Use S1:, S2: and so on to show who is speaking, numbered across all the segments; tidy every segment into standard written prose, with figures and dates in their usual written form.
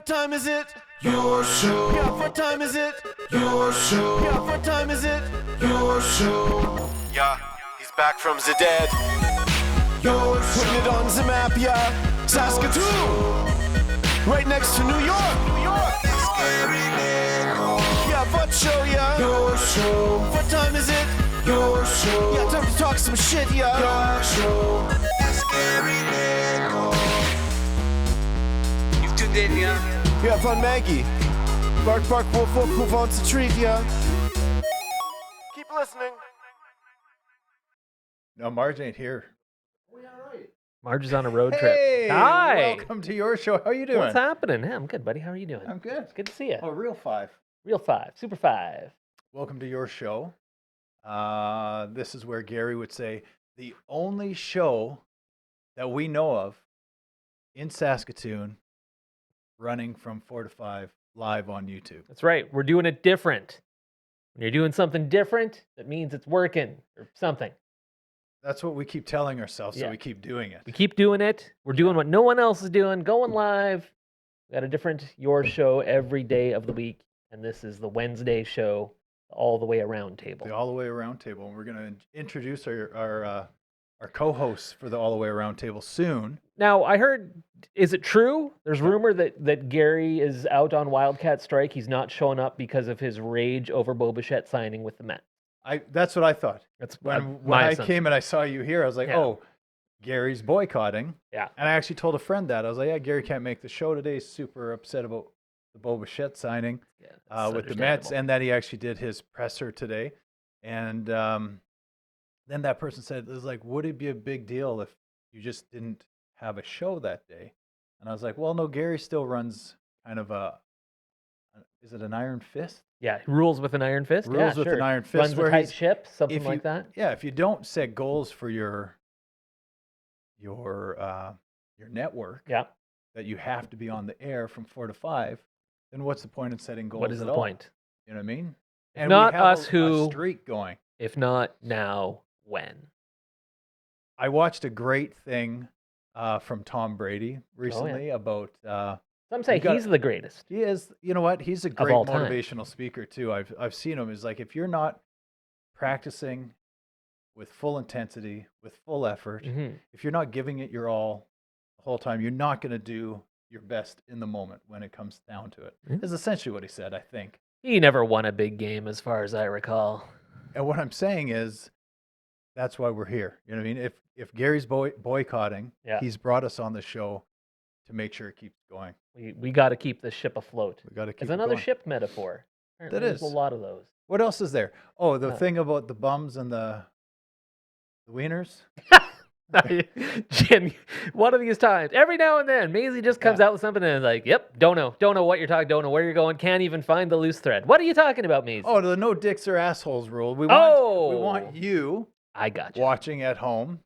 S1: time is it? Your show. Yeah, what time is it? Your show. Yeah, what time is it? Your show. Yeah, he's back from the dead. Your show. Putting it on the map, yeah. Saskatoon. Right next to New York. New York. Yeah, what show, yeah? Your show. What time is it? Your show. Yeah, time to talk some shit, yeah. Your show.
S2: You've tuned in, yeah?
S1: Yeah, fun Maggie. Bark, bark, wolf, wolf, who wants a treat, yeah? Keep listening.
S3: No, Marge ain't here.
S1: We all right?
S4: Marge is on a road trip.
S3: Hey,
S4: Hi.
S3: welcome to your show. How are you doing?
S4: What's happening? Yeah, I'm good, buddy. How are you doing?
S3: I'm good.
S4: It's good to see you.
S3: Oh, Real 5.
S4: Real 5, Super 5.
S3: Welcome to your show. This is where Gary would say the only show that we know of in Saskatoon running from 4 to 5 live on YouTube.
S4: That's right. We're doing it different. When you're doing something different, that means it's working or something.
S3: That's what we keep telling ourselves, so
S4: Yeah.
S3: we keep doing it.
S4: We keep doing it. We're doing what no one else is doing, going live. We got a different Your Show every day of the week, and this is the Wednesday show, all the way around table.
S3: The All the Way Around Table. And we're going to introduce our co-hosts for the All the Way Around Table soon.
S4: Now, I heard, is it true? There's rumor that Gary is out on Wildcat strike. He's not showing up because of his rage over Bo Bichette signing with the Mets.
S3: That's what I thought.
S4: That's
S3: When
S4: my
S3: I
S4: assumption.
S3: came and I saw you here, I was like,
S4: Yeah.
S3: oh, Gary's boycotting.
S4: Yeah.
S3: And I actually told a friend that. I was like, yeah, Gary can't make the show today. He's super upset about the Bo Bichette signing
S4: Yeah, that's
S3: with the Mets,
S4: understandable.
S3: and that he actually did his presser today. And then that person said, it was like, would it be a big deal if you just didn't have a show that day? And I was like, well, no, Gary still runs kind of is it an iron fist?
S4: Yeah, he rules with an iron fist.
S3: Rules
S4: yeah,
S3: with
S4: sure.
S3: an iron fist.
S4: Runs a
S3: where
S4: tight
S3: he's-
S4: ship, something
S3: if
S4: like
S3: you-
S4: that.
S3: Yeah, if you don't set goals for your network,
S4: Yeah.
S3: that you have to be on the air from 4 to 5, then what's the point in setting goals
S4: What is
S3: at
S4: the
S3: all?
S4: point?
S3: You know what I mean?
S4: If
S3: And
S4: not
S3: we have
S4: us
S3: a
S4: who-
S3: streak going.
S4: If not now, when?
S3: I watched a great thing from Tom Brady recently about
S4: Some say
S3: You got-
S4: he's the greatest.
S3: he is, you know what? He's a great
S4: all time.
S3: motivational speaker too. I've seen him. Is like, if you're not practicing with full intensity, with full effort,
S4: Mhm.
S3: if you're not giving it your all the whole time, you're not going to do your best in the moment when it comes down to it.
S4: Mhm.
S3: Is essentially what he said, I think.
S4: He never won a big game, as far as I recall.
S3: And what I'm saying is, that's why we're here. You know what I mean? If Gary's boycotting,
S4: Yeah.
S3: he's brought us on the show to make sure it keeps going.
S4: We got to keep the ship afloat.
S3: We got to keep
S4: It's
S3: it
S4: another
S3: going.
S4: ship metaphor. Apparently there's
S3: is.
S4: a lot of those.
S3: What else is there? Oh, the
S4: Yeah.
S3: thing about the bums and the wieners.
S4: Jim, one of these times, every now and then, Maisie just comes
S3: Yeah.
S4: out with something and is like, "Yep, don't know what you're talking, don't know where you're going, can't even find the loose thread." What are you talking about, Maisie?
S3: Oh, the no dicks or assholes rule. We
S4: Oh!
S3: want you
S4: I got you.
S3: watching at home,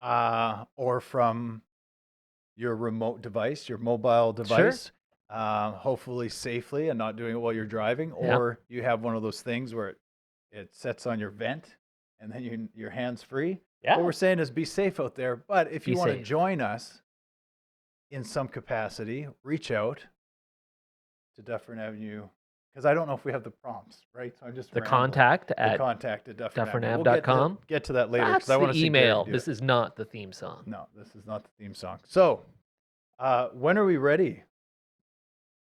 S3: or from your remote device, your mobile device, hopefully safely and not doing it while you're driving,
S4: Yeah.
S3: or you have one of those things where it sets on your vent and then your hands free.
S4: Yeah.
S3: What we're saying is be safe out there. But if you
S4: Be
S3: want to
S4: safe.
S3: join us in some capacity, reach out to Dufferin Avenue, because I don't know if we have the prompts, right? So I'm just
S4: The
S3: rambling.
S4: contact
S3: The
S4: at
S3: contact at Dufferin Avenue.
S4: dufferinav.com.
S3: We'll get to that later,
S4: That's
S3: because I want to
S4: the
S3: see Gary
S4: email.
S3: do
S4: This
S3: it.
S4: is not the theme song.
S3: No, this is not the theme song. So, when are we ready?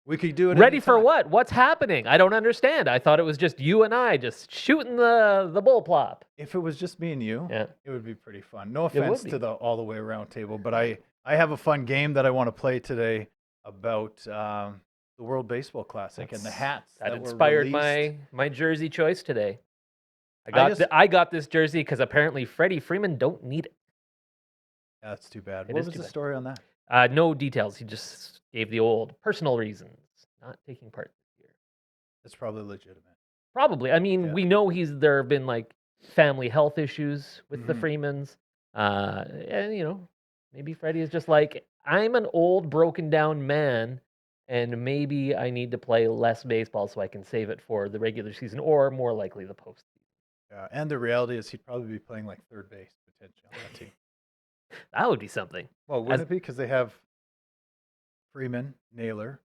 S3: We could do it.
S4: Ready for
S3: anytime.
S4: what? What's happening? I don't understand. I thought it was just you and I just shooting the bull plop.
S3: If it was just me and you,
S4: Yeah.
S3: it would be pretty fun. No
S4: would
S3: offense
S4: be.
S3: to the all the way around table, but I have a fun game that I want to play today about the World Baseball Classic and the hats
S4: That
S3: were
S4: inspired
S3: released.
S4: my jersey choice today.
S3: I
S4: I got this jersey because apparently Freddie Freeman don't need it.
S3: Yeah, that's too bad.
S4: It
S3: What
S4: is
S3: was
S4: too
S3: the
S4: bad.
S3: story on that?
S4: No details. He just gave the old personal reasons, not taking part this year.
S3: It's probably legitimate.
S4: Probably. I mean,
S3: Yeah.
S4: we know there have been like family health issues with the
S3: Mhm.
S4: Freemans, and maybe Freddie is just like, I'm an old, broken down man, and maybe I need to play less baseball so I can save it for the regular season, or more likely the postseason.
S3: Yeah, and the reality is he'd probably be playing like third base potentially on that team.
S4: That would be something.
S3: Well, wouldn't it be? Because they have Freeman, Naylor,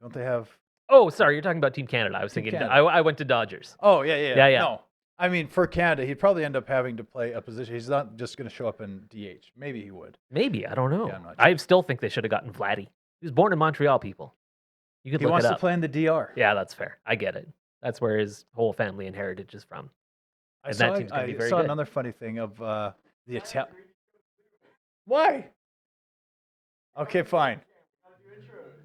S3: Don't they have?
S4: Oh, sorry, you're talking about Team Canada. I was
S3: Team
S4: thinking
S3: Canada.
S4: I went to Dodgers.
S3: Oh, yeah.
S4: Yeah.
S3: No. I mean, for Canada, he'd probably end up having to play a position. He's not just going to show up in DH. Maybe he would.
S4: Maybe, I don't know.
S3: Yeah, I'm not sure.
S4: I still think they should have gotten Vladdy. He was born in Montreal, people. You could
S3: He
S4: look
S3: wants
S4: it
S3: to
S4: up.
S3: play in the DR.
S4: Yeah, that's fair. I get it. That's where his whole family and heritage is from.
S3: I
S4: And
S3: saw,
S4: that team's gonna be very
S3: saw
S4: good.
S3: another funny thing of the Italian. Why? Okay, fine.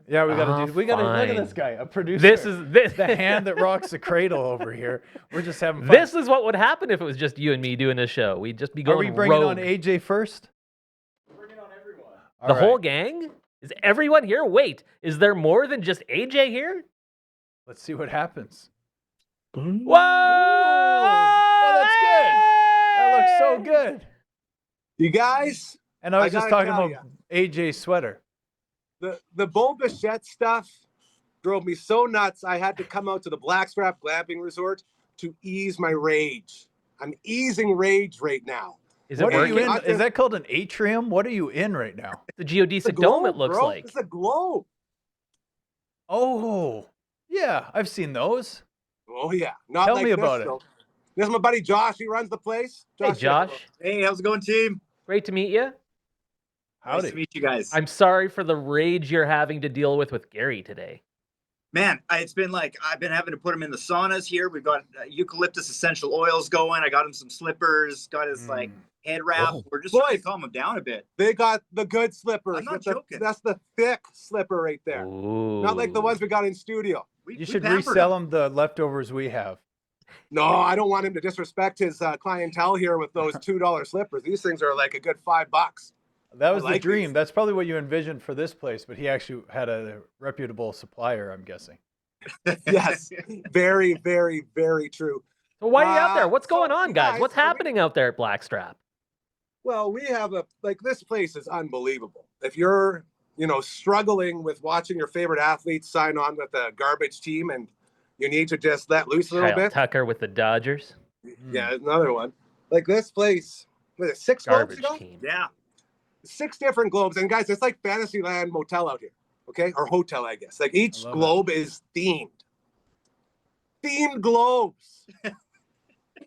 S3: Yeah, we got to do. We got to look at this guy, a producer.
S4: This is
S3: the hand that rocks the cradle over here. We're just having fun.
S4: This is what would happen if it was just you and me doing this show. We'd just be going
S3: Are we bringing
S4: rogue.
S3: on AJ first?
S2: Bringing on everyone.
S4: The whole gang? Is everyone here? Wait, is there more than just AJ here?
S3: Let's see what happens.
S4: Whoa!
S3: Oh, that's good. That looks so good.
S2: You guys,
S3: And I was just talking
S2: gotta
S3: about AJ's sweater.
S2: the Beau Bichette stuff drove me so nuts. I had to come out to the Blackstrap Glamping Resort to ease my rage. I'm easing rage right now.
S4: Is it
S3: What are you
S4: working?
S3: in? Is that called an atrium? What are you in right now?
S4: The geodesic
S2: It's a
S4: dome,
S2: globe,
S4: it looks
S2: bro.
S4: like.
S2: It's a globe.
S3: Oh, yeah. I've seen those.
S2: Oh yeah. Not
S3: Tell
S2: like
S3: me
S2: this,
S3: about it.
S2: though. This is my buddy Josh. He runs the place.
S4: Hey, Josh.
S5: Hey, how's it going, team?
S4: Great to meet you.
S3: Howdy.
S5: Nice to meet you guys.
S4: I'm sorry for the rage you're having to deal with Gary today.
S5: Man, it's been like I've been having to put him in the saunas here. We've got eucalyptus essential oils going. I got him some slippers. Got his like head wrap.
S3: Oh.
S5: We're just trying to
S2: Boys.
S5: calm him down a bit.
S2: They got the good slippers.
S5: I'm not
S2: with the-
S5: joking.
S2: That's the thick slipper right there.
S4: Ooh.
S2: Not like the ones we got in studio.
S3: You should resell them the leftovers we have.
S2: No, I don't want him to disrespect his clientele here with those $2 slippers. These things are like a good $5.
S3: That was
S2: I
S3: the
S2: like
S3: dream.
S2: these.
S3: That's probably what you envisioned for this place, but he actually had a reputable supplier, I'm guessing.
S2: Yes, very, very, very true.
S4: So why are you out there? What's
S2: so
S4: going on, guys?
S2: guys,
S4: What's
S2: so we-
S4: happening out there at Blackstrap?
S2: Well, we have this place is unbelievable. If you're, struggling with watching your favorite athletes sign on with a garbage team and you need to just let loose a little
S4: Kyle
S2: bit.
S4: Tucker with the Dodgers.
S2: Yeah, another one. Like this place, what is it, 6 globes,
S4: Garbage team.
S5: Yeah.
S2: 6 different globes. And guys, it's like Fantasyland Motel out here, okay? Or hotel, I guess. Like each
S3: I love
S2: globe is themed. Themed globes.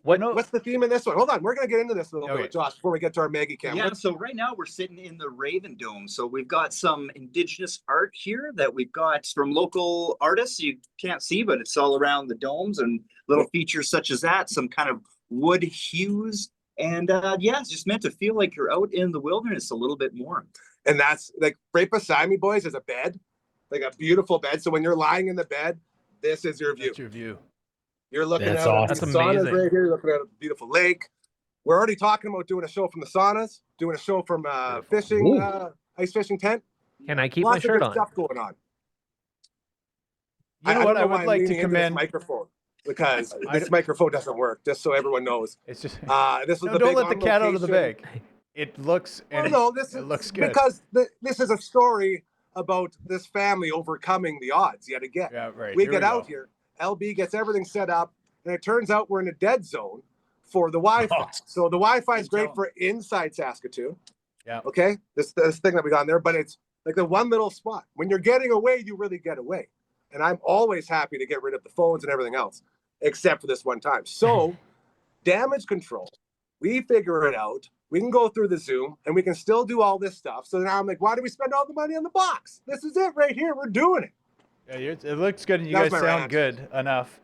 S2: What's the theme in this one? Hold on, we're gonna get into this a little
S3: Okay.
S2: bit, Josh, before we get to our Maggie Cam.
S5: Yeah, so right now we're sitting in the Raven Dome. So we've got some indigenous art here that we've got from local artists. You can't see, but it's all around the domes and little features such as that, some kind of wood hues. And yeah, it's just meant to feel like you're out in the wilderness a little bit more.
S2: And that's like right beside me, boys, is a bed, like a beautiful bed. So when you're lying in the bed, this is your view.
S3: That's your view.
S2: You're looking
S6: That's
S2: at
S6: awesome.
S2: the saunas
S4: amazing.
S2: right here. You're looking at a beautiful lake. We're already talking about doing a show from the saunas, doing a show from fishing, ice fishing tent.
S4: Can I keep my
S2: Lots of
S4: shirt
S2: good
S4: on?
S2: stuff going on.
S3: You know what?
S2: don't
S3: I
S2: why
S3: would
S2: I'm
S3: like to
S2: leaning into this
S3: commend.
S2: microphone because
S3: I
S2: this microphone doesn't work. Just so everyone knows,
S3: It's just
S2: this was
S3: no,
S2: the
S3: don't
S2: big
S3: let the
S2: on
S3: cat out of the
S2: location-
S3: bag. It looks
S2: Well,
S3: and
S2: no, this
S3: it
S2: is
S3: looks good.
S2: because this is a story about this family overcoming the odds yet again.
S3: Yeah, right.
S2: We
S3: Here
S2: get
S3: go.
S2: out here, LB gets everything set up, and it turns out we're in a dead zone for the Wi-Fi.
S6: Oh.
S2: So the Wi-Fi is
S5: Good
S2: great
S5: job.
S2: for inside Saskatoon.
S3: Yeah.
S2: Okay. This thing that we got in there, but it's like the one little spot. When you're getting away, you really get away. And I'm always happy to get rid of the phones and everything else, except for this one time. So damage control, we figure it out. We can go through the Zoom and we can still do all this stuff. So now I'm like, why do we spend all the money on the box? This is it right here. We're doing it.
S3: Yeah, it looks good, and you
S2: That was
S3: guys
S2: my
S3: sound
S2: rant.
S3: good enough.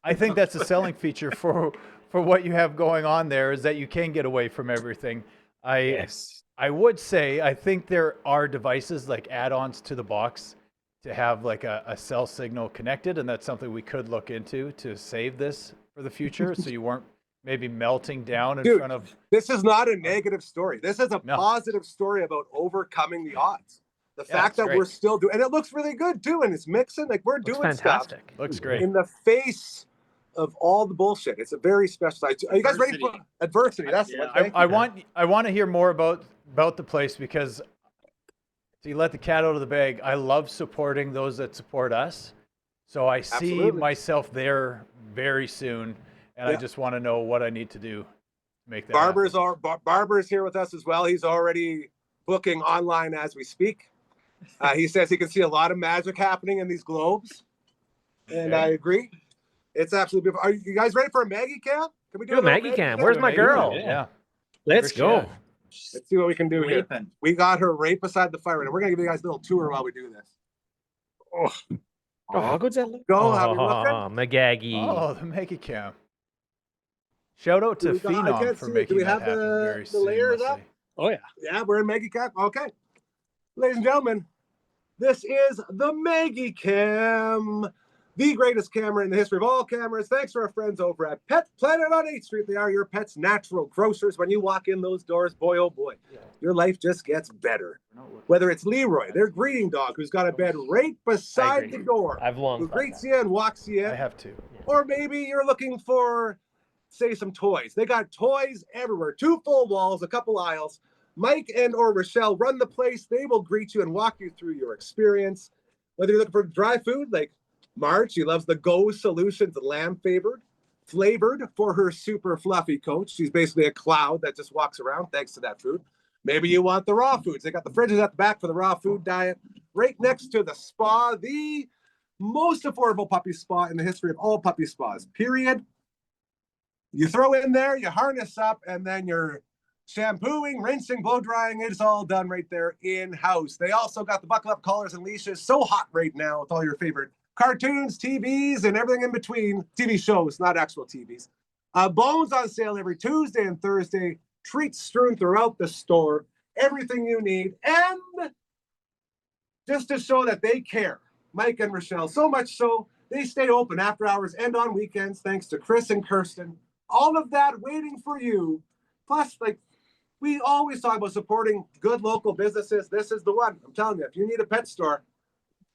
S3: I think that's a selling feature for what you have going on there is that you can get away from everything.
S6: Yes.
S3: I would say I think there are devices like add-ons to the box to have like a cell signal connected, and that's something we could look into to save this for the future, so you weren't maybe melting down in
S2: Dude,
S3: front of.
S2: This is not a negative story. This is a
S3: No.
S2: positive story about overcoming the odds. The
S3: Yeah,
S2: fact
S3: it's
S2: that
S3: great.
S2: we're still doing, and it looks really good too, and it's mixing. Like we're
S4: Looks
S2: doing
S4: fantastic.
S3: Looks
S2: stuff
S3: great.
S2: in the face of all the bullshit. It's a very special side. Are you guys ready for adversity? That's the
S5: Yeah.
S2: one. Thank
S3: I
S2: you.
S3: want to hear more about the place because so you let the cat out of the bag. I love supporting those that support us. So I see
S2: Absolutely.
S3: myself there very soon, and I
S2: Yeah.
S3: just want to know what I need to do to make that happen.
S2: Barber's here with us as well. He's already booking online as we speak. He says he can see a lot of magic happening in these globes, and I agree. It's absolutely beautiful. Are you guys ready for a Maggie cam? Can we
S4: Do a
S2: little
S4: Maggie cam. Where's my
S3: Maybe,
S4: girl?
S3: Yeah.
S6: Let's
S3: Where's she at?
S6: go.
S2: Let's see what we can do here.
S5: Raping.
S2: We got her right beside the fire, and we're gonna give you guys a little tour while we do this.
S6: Oh, how good's that look?
S2: Go, how we looking?
S4: Magaggy.
S3: Oh, the Maggie cam. Shout out to
S2: I
S3: Phenom
S2: can't
S3: for
S2: see it.
S3: making
S2: Do we
S3: that
S2: have
S3: happen very
S2: the layers up?
S3: seamlessly.
S6: Oh yeah.
S2: Yeah, we're in Maggie Cam. Okay. Ladies and gentlemen, this is the Maggie Cam, the greatest camera in the history of all cameras. Thanks to our friends over at Pet Planet on 8th Street. They are your pet's natural grocers. When you walk in those doors, boy, oh boy, your life just gets better. Whether it's Leroy, their greeting dog, who's got a bed right beside the door,
S4: I've long
S2: who
S4: thought
S2: greets
S4: that.
S2: you and walks you in.
S3: I have two.
S2: Or maybe you're looking for, say, some toys. They got toys everywhere. 2 full walls, a couple aisles. Mike and or Rochelle run the place. They will greet you and walk you through your experience. Whether you're looking for dry food, like Marge, she loves the Go Solutions lamb flavored for her super fluffy coat. She's basically a cloud that just walks around thanks to that food. Maybe you want the raw foods. They got the fridges at the back for the raw food diet. Right next to the spa, the most affordable puppy spa in the history of all puppy spas, period. You throw in there, you harness up, and then you're shampooing, rinsing, blow drying. It's all done right there in-house. They also got the buckle up collars and leashes. So hot right now with all your favorite cartoons, TVs, and everything in between. TV shows, not actual TVs. Bones on sale every Tuesday and Thursday. Treats strewn throughout the store. Everything you need. And just to show that they care, Mike and Rochelle, so much so, they stay open after hours and on weekends, thanks to Chris and Kirsten. All of that waiting for you. Plus, like, we always talk about supporting good local businesses. This is the one. I'm telling you, if you need a pet store,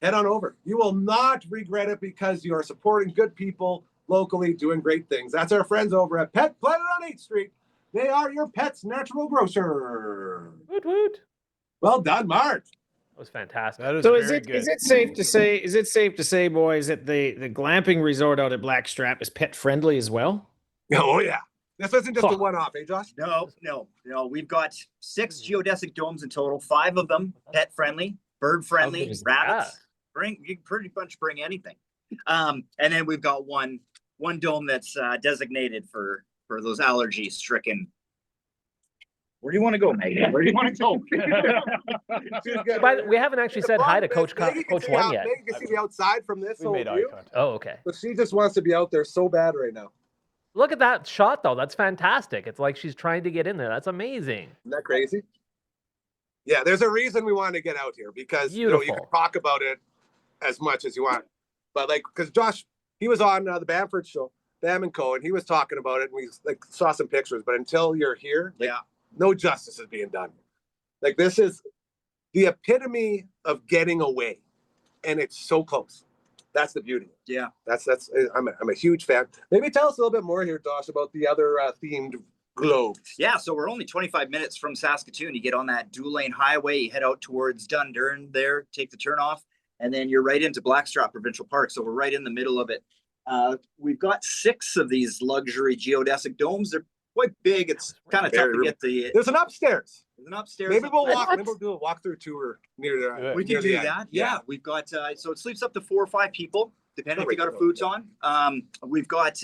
S2: head on over. You will not regret it because you are supporting good people locally doing great things. That's our friends over at Pet Planet on 8th Street. They are your pet's natural grocer.
S4: Woot woot.
S2: Well done, Mart.
S4: That was fantastic.
S3: That is
S6: So
S3: very good.
S6: is it safe to say, boys, that the glamping resort out at Blackstrap is pet friendly as well?
S2: Oh, yeah. This isn't just a one-off, eh, Josh?
S5: No. We've got 6 geodesic domes in total. 5 of them pet friendly, bird friendly,
S6: good is
S5: rabbits. You can pretty much bring anything. And then we've got one dome that's designated for those allergy stricken. Where do you want to go, Megan? Where do you want to go?
S4: But we haven't actually said hi to Coach
S2: Megan can
S4: Coach
S2: see
S4: One
S2: out-
S4: yet.
S2: Megan can see the outside from this
S3: We
S2: whole
S3: made eye
S2: view,
S3: contact.
S4: Oh, okay.
S2: but she just wants to be out there so bad right now.
S4: Look at that shot, though. That's fantastic. It's like she's trying to get in there. That's amazing.
S2: Isn't that crazy? Yeah, there's a reason we wanted to get out here because you can
S4: Beautiful.
S2: talk about it as much as you want. But like, because Josh, he was on the Bamford show, Bam and Co, and he was talking about it, and we like saw some pictures. But until you're here, like,
S5: Yeah.
S2: no justice is being done. Like, this is the epitome of getting away, and it's so close. That's the beauty.
S5: Yeah.
S2: That's I'm a huge fan. Maybe tell us a little bit more here, Josh, about the other themed globes.
S5: Yeah, so we're only 25 minutes from Saskatoon. You get on that dual lane highway, you head out towards Dundurn there, take the turn off, and then you're right into Blackstrap Provincial Park. So we're right in the middle of it. We've got 6 of these luxury geodesic domes. They're quite big. It's kind of tough
S2: Very
S5: to get the.
S2: There's an upstairs.
S5: There's an upstairs.
S2: Maybe we'll
S5: up
S2: walk.
S5: there.
S2: Maybe we'll do a walkthrough tour near the.
S5: We
S2: near
S5: can
S2: the
S5: do
S2: end.
S5: that. Yeah, we've got so it sleeps up to 4 or 5 people, depending if you got a foods on. We've got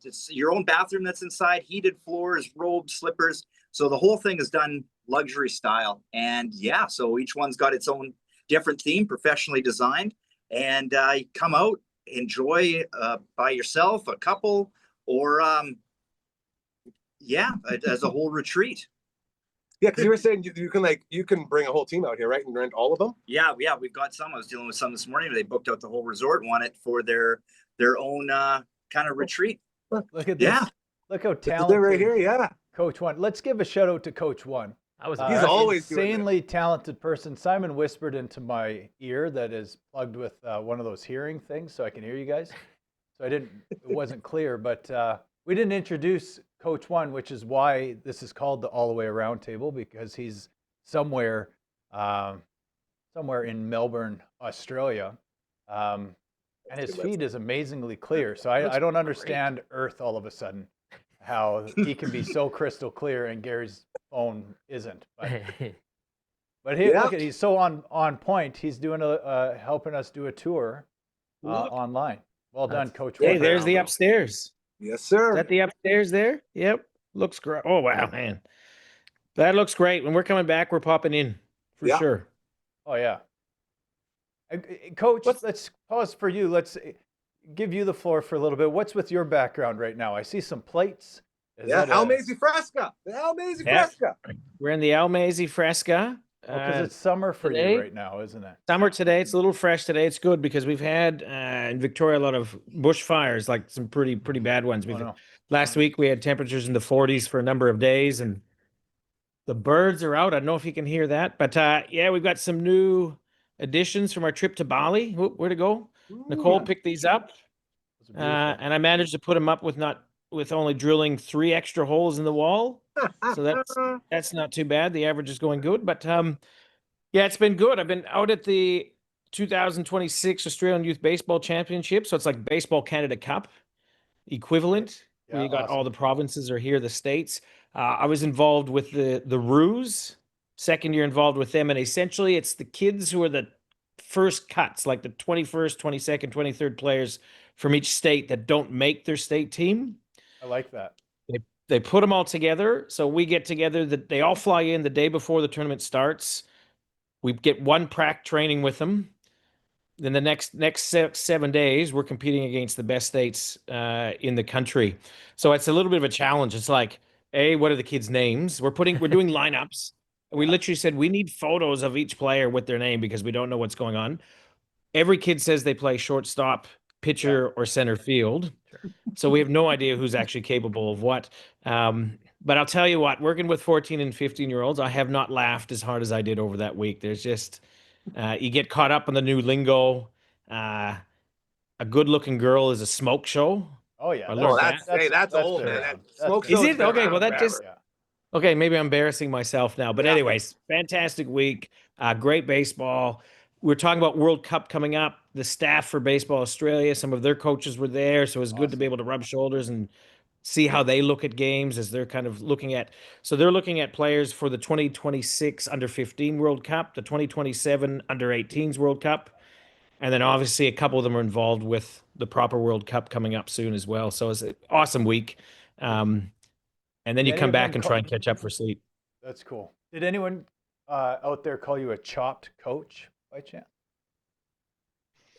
S5: just your own bathroom that's inside, heated floors, robes, slippers. So the whole thing is done luxury style, and yeah, so each one's got its own different theme, professionally designed, and you come out, enjoy by yourself, a couple, or as a whole retreat.
S2: Yeah, because you were saying you can bring a whole team out here, right, and rent all of them.
S5: Yeah, we've got some. I was dealing with some this morning. They booked out the whole resort, want it for their own kind of retreat.
S3: Look at this.
S5: Yeah.
S3: Look how
S2: They're
S3: talented
S2: right here. Yeah.
S3: Coach One. Let's give a shout out to Coach One.
S4: That was
S2: He's always doing
S3: insanely talented person. Simon whispered into my ear that is plugged with one of those hearing things, so I can hear you guys. So it wasn't clear, but we didn't introduce Coach One, which is why this is called the All the Way Around Table, because he's somewhere in Melbourne, Australia, and his feed is amazingly clear. So I don't understand Earth all of a sudden, how he can be so crystal clear and Gary's phone isn't. But But he,
S2: Yeah.
S3: look at, he's so on point. He's doing helping us do a tour
S5: Look.
S3: online. Well done,
S4: That's-
S3: Coach.
S6: Hey,
S3: Wolf.
S6: there's the upstairs.
S2: Yes,
S6: Is
S2: sir.
S6: that the upstairs there? Yep. Looks great. Oh wow, man. That looks great. When we're coming back, we're popping in for
S2: Yeah.
S6: sure.
S3: Oh yeah. Coach,
S6: What's-
S3: let's pause for you. Let's give you the floor for a little bit. What's with your background right now? I see some plates. Is
S2: Yeah,
S3: that
S2: Almazy Fresca. The Almazy
S6: Yeah.
S2: Fresca.
S6: We're in the Almazy Fresca.
S3: Because it's summer for
S6: today?
S3: you right now, isn't it?
S6: Summer today. It's a little fresh today. It's good because we've had in Victoria a lot of bushfires, like some pretty bad ones.
S3: Oh, no.
S6: Last week we had temperatures in the 40s for a number of days, and the birds are out. I don't know if you can hear that, but yeah, we've got some new additions from our trip to Bali. Where'd it go? Nicole picked these up,
S3: Those are beautiful.
S6: and I managed to put them up with only drilling 3 extra holes in the wall. So that's not too bad. The average is going good, but yeah, it's been good. I've been out at the 2026 Australian Youth Baseball Championship, so it's like Baseball Canada Cup equivalent. Where
S3: Yeah,
S6: you got all
S3: awesome.
S6: the provinces are here, the states. I was involved with the Roos, second year involved with them, and essentially it's the kids who are the first cuts, like the 21st, 22nd, 23rd players from each state that don't make their state team.
S3: I like that.
S6: They put them all together. So we get together, they all fly in the day before the tournament starts. We get one prac training with them. Then the next 7 days, we're competing against the best states in the country. So it's a little bit of a challenge. It's like, what are the kids' names? We're doing lineups. We literally said we need photos of each player with their name because we don't know what's going on. Every kid says they play shortstop, pitcher, or center field. So we have no idea who's actually capable of what. But I'll tell you what, working with 14 and 15-year-olds, I have not laughed as hard as I did over that week. There's just, you get caught up in the new lingo. A good-looking girl is a smoke show.
S3: Oh yeah.
S6: I
S2: Oh,
S6: learned
S2: that's old,
S3: been
S2: man.
S3: around.
S2: That smoke
S3: been
S6: Is
S2: show's
S6: it?
S2: been
S6: Okay,
S2: around
S6: well, that
S2: forever.
S6: just-
S3: Yeah.
S6: Okay, maybe I'm embarrassing myself now. But
S2: Yeah.
S6: anyways, fantastic week. Great baseball. We're talking about World Cup coming up. The staff for Baseball Australia, some of their coaches were there. So it was good to be able to rub shoulders and see how they look at games as they're kind of looking at. So they're looking at players for the 2026 under 15 World Cup, the 2027 under 18s World Cup. And then obviously a couple of them are involved with the proper World Cup coming up soon as well. So it's an awesome week. And then
S3: Did
S6: you
S3: any
S6: come
S3: of them
S6: back and try and catch up for sleep.
S3: That's cool. Did anyone out there call you a chopped coach by chance?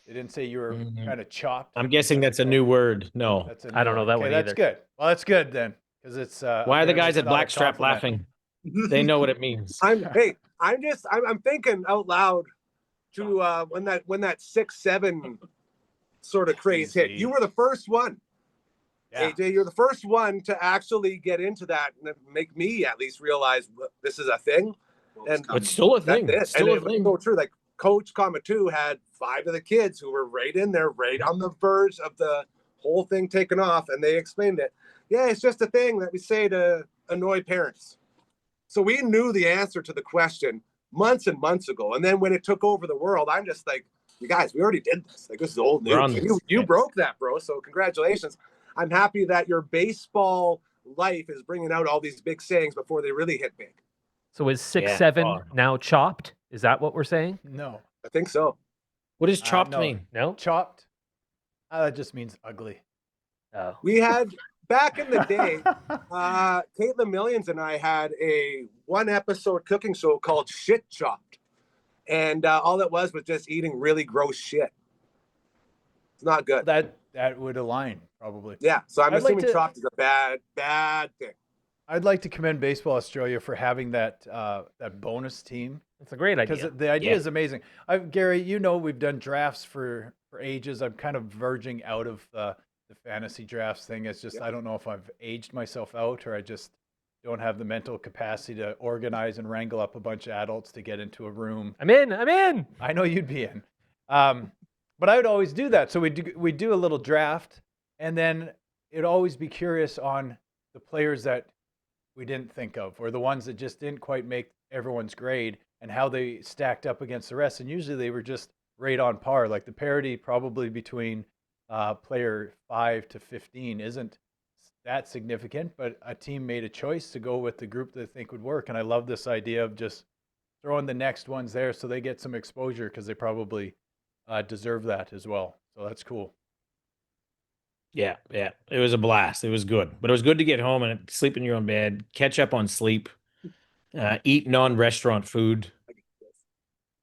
S3: They didn't say you were kind of chopped.
S6: I'm guessing that's a new word. No.
S3: That's a
S4: I don't
S3: new
S4: know that
S3: okay,
S4: one
S3: that's
S4: either.
S3: good. Well, that's good then, because it's.
S6: Why are the
S3: apparently
S6: guys
S3: it's
S6: at
S3: not a
S6: Blackstrap
S3: compliment.
S6: laughing? They know what it means.
S2: I'm thinking out loud to when that 6-7 sort of craze hit.
S3: Easy.
S2: You were the first one.
S3: Yeah.
S2: AJ, you're the first one to actually get into that and make me at least realize this is a thing. And
S6: It's still a
S2: that's
S6: thing.
S2: it.
S6: Still
S2: And
S6: a
S2: it was
S6: thing.
S2: so true. Like Coach Kamatu had 5 of the kids who were right in there, right on the verge of the whole thing taking off, and they explained it. Yeah, it's just a thing that we say to annoy parents. So we knew the answer to the question months and months ago. And then when it took over the world, I'm just like, you guys, we already did this. Like, this is old
S6: We're on
S2: news.
S6: this.
S2: You broke that, bro. So congratulations. I'm happy that your baseball life is bringing out all these big sayings before they really hit big.
S4: So is 6-7
S6: Oh.
S4: now chopped? Is that what we're saying?
S3: No.
S2: I think so.
S6: What does chopped
S3: no.
S6: mean?
S4: No.
S3: Chopped. That just means ugly.
S4: Oh.
S2: We had back in the day, Caitlin Millions and I had a 1-episode cooking show called Shit Chopped. And all it was just eating really gross shit. It's not good.
S3: That would align probably.
S2: Yeah. So I'm
S3: I'd like
S2: assuming
S3: to-
S2: chopped is a bad thing.
S3: I'd like to commend Baseball Australia for having that bonus team,
S4: It's a great
S3: because
S4: idea.
S3: the idea
S6: Yeah.
S3: is amazing. Gary, we've done drafts for ages. I'm kind of verging out of the fantasy drafts thing. It's just I don't know if I've aged myself out or I just don't have the mental capacity to organize and wrangle up a bunch of adults to get into a room.
S4: I'm in.
S3: I know you'd be in. But I would always do that. So we do a little draft, and then it'd always be curious on the players that we didn't think of, or the ones that just didn't quite make everyone's grade, and how they stacked up against the rest. And usually they were just right on par. Like the parity probably between player 5 to 15 isn't that significant, but a team made a choice to go with the group they think would work. And I love this idea of just throwing the next ones there so they get some exposure because they probably deserve that as well. So that's cool.
S6: Yeah, yeah. It was a blast. It was good. But it was good to get home and sleep in your own bed, catch up on sleep, eat non-restaurant food.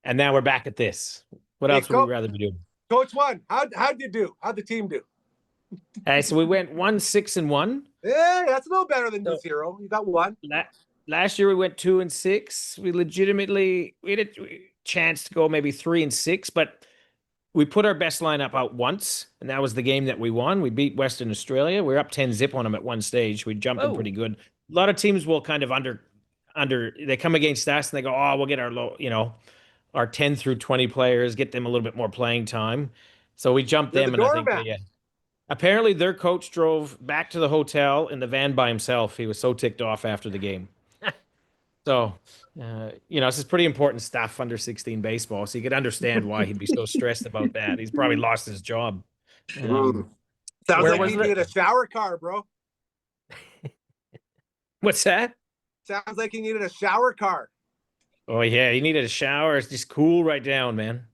S6: And now we're back at this. What
S2: Hey,
S6: else would we rather be doing?
S2: Coach One, how'd you do? How'd the team do?
S6: So we went 1-6-1.
S2: Yeah, that's a little better than the
S6: So-
S2: 0. You got 1.
S6: Last year we went 2-6. We had a chance to go maybe 3-6, but we put our best lineup out once, and that was the game that we won. We beat Western Australia. We were up 10-0 on them at one stage. We jumped them
S4: Whoa.
S6: pretty good. A lot of teams will kind of they come against us and they go, oh, we'll get our our 10 through 20 players, get them a little bit more playing time. So we jumped
S2: You're
S6: them,
S2: the
S6: and I think
S2: doormat.
S6: apparently their coach drove back to the hotel in the van by himself. He was so ticked off after the game. So, this is pretty important stuff under 16 baseball. So you could understand why he'd be so stressed about that. He's probably lost his job.
S2: Sounds
S4: Where
S2: like
S4: was
S2: you
S4: it?
S2: need a shower car, bro.
S6: What's that?
S2: Sounds like you needed a shower car.
S6: Oh, yeah. He needed a shower. It's just cool right down, man.
S2: Do you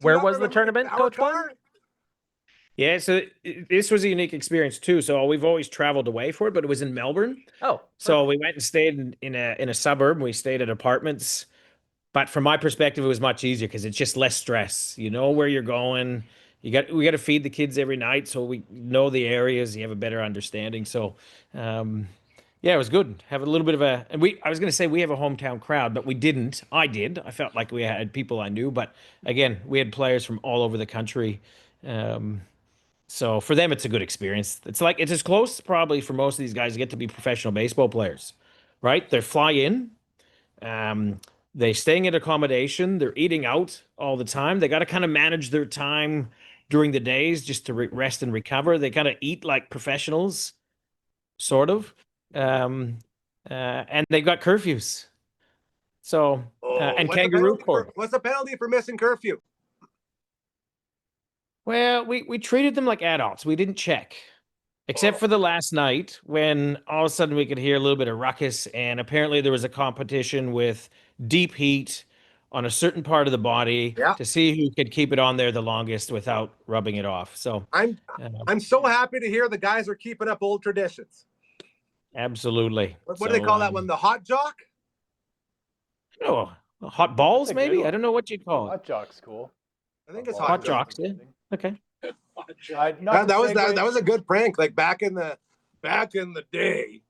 S4: Where
S2: not
S4: was the
S2: remember
S4: tournament,
S2: shower
S4: Coach One?
S2: car?
S6: Yeah, so this was a unique experience too. So we've always traveled away for it, but it was in Melbourne.
S4: Oh,
S6: So we went and stayed in a suburb. We stayed at apartments. But from my perspective, it was much easier because it's just less stress. You know where you're going. We got to feed the kids every night, so we know the areas. You have a better understanding. So, yeah, it was good. Have a little bit of I was going to say we have a hometown crowd, but we didn't. I did. I felt like we had people I knew, but again, we had players from all over the country. So for them, it's a good experience. It's as close probably for most of these guys to get to be professional baseball players, right? They fly in. They staying at accommodation. They're eating out all the time. They got to kind of manage their time during the days just to rest and recover. They kind of eat like professionals, sort of. And they've got curfews. So, and kangaroo court.
S2: What's the penalty for missing curfew?
S6: Well, we treated them like adults. We didn't check. Except for the last night when all of a sudden we could hear a little bit of ruckus, and apparently there was a competition with deep heat on a certain part of the body to see who could keep it on there the longest without rubbing it off. So
S2: I'm so happy to hear the guys are keeping up old traditions.
S6: absolutely.
S2: What do they call that one? The hot jock?
S6: Oh, hot balls,
S3: That's a good
S6: maybe?
S3: one.
S6: I don't know what you'd call it.
S3: Hot jock's cool.
S2: I think it's
S3: Hot
S6: Hot
S2: jock.
S6: jocks, yeah. Okay.
S2: That was a good prank. Like back in the day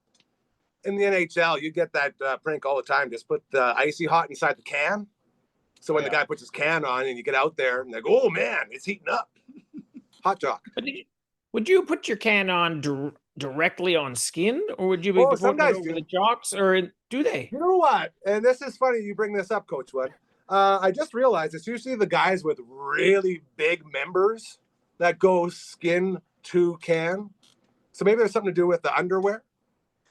S2: in the NHL, you get that prank all the time. Just put the icy hot inside the can. So when the guy puts his can on and you get out there and they go, oh man, it's heating up. Hot jock.
S6: But would you put your can on directly on skin, or would you be
S2: some
S6: putting
S2: guys
S6: it over
S2: do.
S6: the jocks, or do they?
S2: You know what? And this is funny you bring this up, Coach Wood. I just realized it's usually the guys with really big members that go skin to can. So maybe there's something to do with the underwear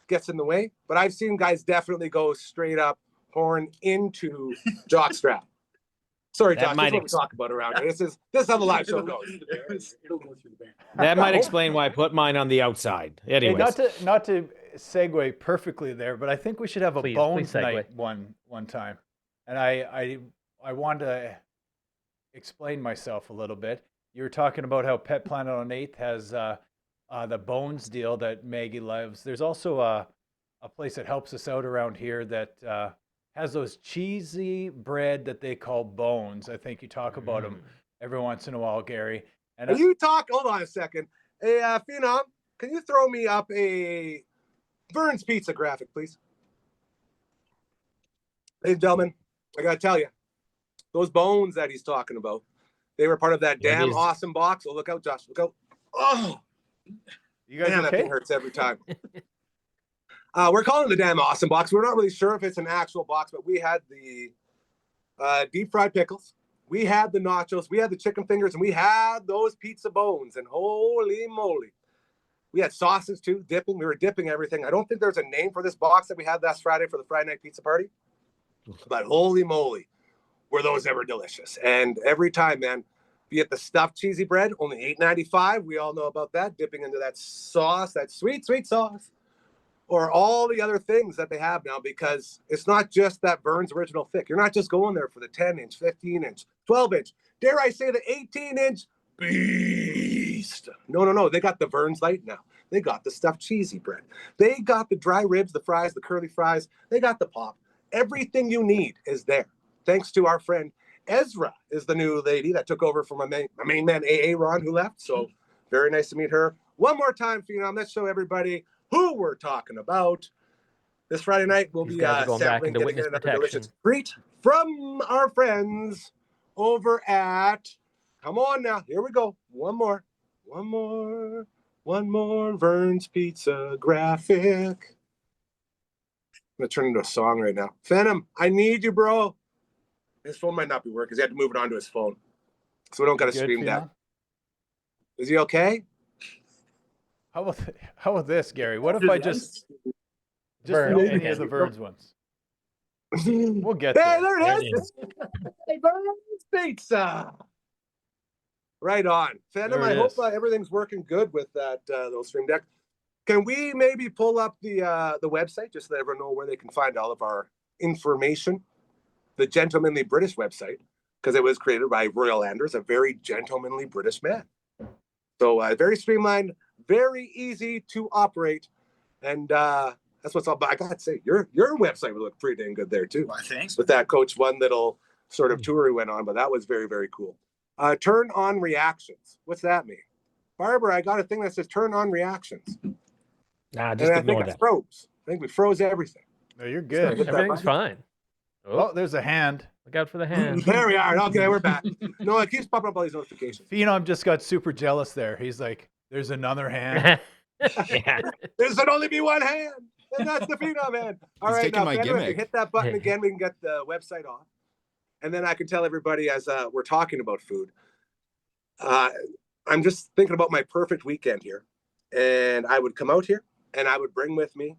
S2: gets in the way. But I've seen guys definitely go straight up horn into jockstrap. Sorry,
S6: That
S2: Josh. This
S6: might
S2: is what we talk about around here. This is how the live show goes.
S6: That might explain why I put mine on the outside.
S3: Hey,
S6: Anyways,
S3: not to segue perfectly there, but I think we should have a
S4: Please
S3: bones
S4: segue.
S3: night one time. And I wanted to explain myself a little bit. You were talking about how Pet Planet on 8th has the bones deal that Maggie loves. There's also a place that helps us out around here that has those cheesy bread that they call bones. I think you talk about them every once in a while, Gary. And
S2: Can you talk? Hold on a second. Hey, Phenom, can you throw me up a Vern's Pizza graphic, please? Ladies and gentlemen, I gotta tell you, those bones that he's talking about, they were part of that
S6: Yeah, it
S2: damn
S6: is.
S2: awesome box. Oh, look out, Josh. Look out. Oh,
S3: you guys
S2: man, that
S3: okay?
S2: thing hurts every time. We're calling it the damn awesome box. We're not really sure if it's an actual box, but we had the deep fried pickles. We had the nachos. We had the chicken fingers, and we had those pizza bones. And holy moly. We had sauces too, dipping. We were dipping everything. I don't think there's a name for this box that we had last Friday for the Friday night pizza party. But holy moly, were those ever delicious. And every time, man, be it the stuffed cheesy bread, only $8.95. We all know about that. Dipping into that sauce, that sweet, sweet sauce. or all the other things that they have now, because it's not just that Burns original thick. You're not just going there for the 10-inch, 15-inch, 12-inch, dare I say the 18-inch beast. No. They got the Burns Light now. They got the stuffed cheesy bread. They got the dry ribs, the fries, the curly fries. They got the pop. Everything you need is there. Thanks to our friend Ezra is the new lady that took over from my main man, AA Ron, who left. So very nice to meet her. One more time, Phenom. Let's show everybody who we're talking about. This Friday night, we'll
S4: These
S2: be
S4: guys are going back
S2: sampling,
S4: into
S2: getting
S4: witness
S2: another
S4: protection.
S2: delicious treat from our friends over at, come on now, here we go. One more Vern's Pizza graphic. I'm gonna turn into a song right now. Phenom, I need you, bro. His phone might not be working because he had to move it onto his phone. So we don't gotta
S3: Good,
S2: stream that.
S3: Phenom?
S2: Is he okay?
S3: How about this, Gary? What if I just
S4: Vern,
S3: film
S4: okay.
S3: any of the Verns ones? We'll get
S2: Hey,
S3: there.
S2: there it is. Hey, Vern's Pizza. Right on.
S3: There
S2: Phenom, I
S3: it
S2: hope
S3: is.
S2: everything's working good with that little stream deck. Can we maybe pull up the website just so that everyone know where they can find all of our information? The Gentlemanly British website, because it was created by Royal Anders, a very gentlemanly British man. So very streamlined, very easy to operate, and that's what's all about. I gotta say, your website would look pretty dang good there too.
S5: Well, thanks.
S2: With that Coach One little sort of tour we went on, but that was very, very cool. Turn on reactions. What's that mean? Barbara, I got a thing that says turn on reactions.
S6: Nah, just
S2: And I
S6: ignore
S2: think I
S6: that.
S2: froze. I think we froze everything.
S3: No, you're
S2: Just gotta
S3: good.
S2: hit that
S4: Everything's
S2: button.
S4: fine. Oh,
S3: Oh, there's a hand.
S4: look out for the hand.
S2: There we are. Okay, we're back. No, it keeps popping up all these notifications.
S3: Phenom just got super jealous there. He's like, "There's another hand."
S6: Yeah.
S2: There should only be one hand, and that's the Phenom hand. All
S1: He's
S2: right,
S1: taking
S2: now,
S1: my
S2: Phenom, if you
S1: gimmick.
S2: hit that button again, we can get the website off. And then I can tell everybody as we're talking about food. I'm just thinking about my perfect weekend here. And I would come out here and I would bring with me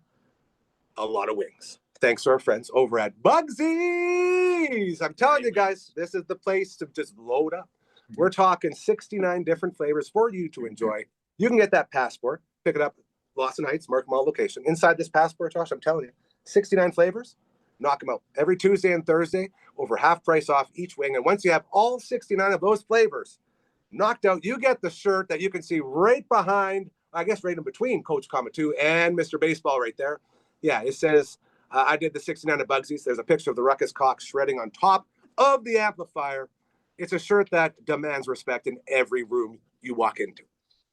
S2: a lot of wings. Thanks to our friends over at Bugsy's. I'm telling you guys, this is the place to just load up. We're talking 69 different flavors for you to enjoy. You can get that passport, pick it up, Lawson Heights, Markham location. Inside this passport, Josh, I'm telling you, 69 flavors, knock them out. Every Tuesday and Thursday, over half price off each wing. And once you have all 69 of those flavors knocked out, you get the shirt that you can see right behind, I guess right in between Coach Comatoo and Mr. Baseball right there. Yeah, it says, I did the 69 at Bugsy's. There's a picture of the Ruckus Cock shredding on top of the amplifier. It's a shirt that demands respect in every room you walk into.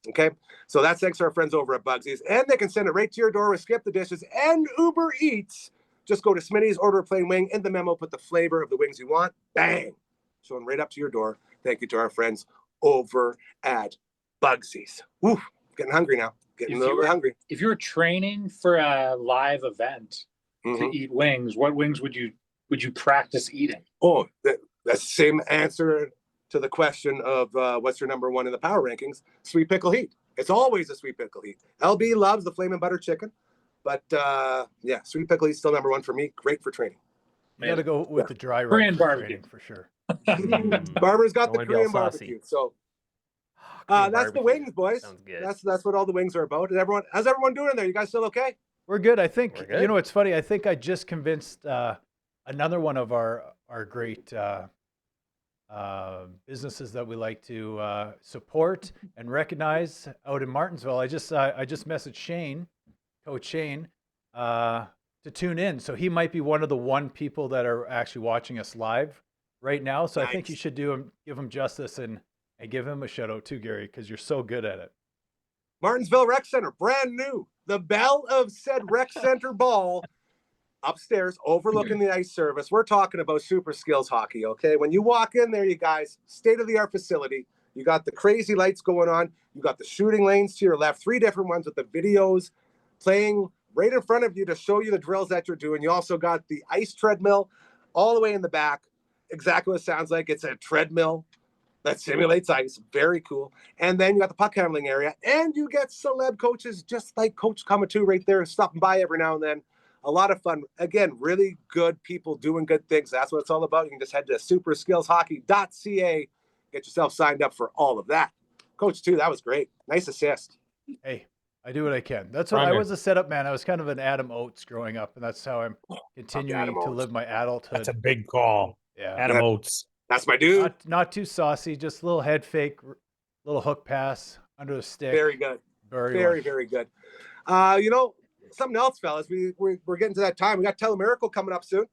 S2: Okay, so that's thanks to our friends over at Bugsy's, and they can send it right to your door with Skip the Dishes and Uber Eats. Just go to Smitty's, order a plain wing. In the memo, put the flavor of the wings you want. Bang! Showing right up to your door. Thank you to our friends over at Bugsy's. Woo! Getting hungry now. Getting a little bit hungry.
S7: If you were training for a live event to eat wings, what wings would you practice eating?
S2: Oh, that's the same answer to the question of what's your number one in the power rankings. Sweet pickle heat. It's always a sweet pickle heat. LB loves the flamin' butter chicken, but yeah, sweet pickle heat's still number one for me. Great for training.
S3: You got to go with the dry rub
S7: Korean
S3: for
S7: barbecue.
S3: training for sure.
S2: Barbara's got
S4: Don't
S2: the
S4: wanna be all
S2: Korean
S4: saucy.
S2: barbecue. So
S4: Korean
S2: that's the
S4: barbecue.
S2: wings, boys.
S4: Sounds good.
S2: That's what all the wings are about. How's everyone doing there? You guys still okay?
S3: We're good. I think
S4: We're good.
S3: you know it's funny. I think I just convinced another one of our great businesses that we like to support and recognize out in Martinsville. I just messaged Shane, Coach Shane, to tune in. So he might be one of the people that are actually watching us live right now. So I think you should give him justice and give him a shout out too, Gary, because you're so good at it.
S2: Martinsville Rec Center, brand new. The bell of said rec center ball upstairs overlooking the ice service. We're talking about super skills hockey, okay? When you walk in there, you guys, state-of-the-art facility. You got the crazy lights going on. You got the shooting lanes to your left, 3 different ones with the videos playing right in front of you to show you the drills that you're doing. You also got the ice treadmill all the way in the back. Exactly what it sounds like. It's a treadmill that simulates ice. Very cool. And then you got the puck handling area, and you get celeb coaches just like Coach Comatoo right there stopping by every now and then. A lot of fun. Again, really good people doing good things. That's what it's all about. You can just head to superskillshockey.ca, get yourself signed up for all of that. Coach, too, that was great. Nice assist.
S3: Hey, I do what I can. That's what I
S6: Primary.
S3: was a setup man. I was kind of an Adam Oates growing up, and that's how I'm continuing
S2: Adam
S3: to
S2: Oates.
S3: live my adulthood.
S6: That's a big call.
S3: Yeah.
S6: Adam
S2: Yeah.
S6: Oates.
S2: That's my dude.
S3: Not too saucy, just a little head fake, little hook pass under the stick.
S2: Very good.
S3: Very,
S2: Very, very good. Something else, fellas. We're getting to that time. We got Telemiracle coming up soon.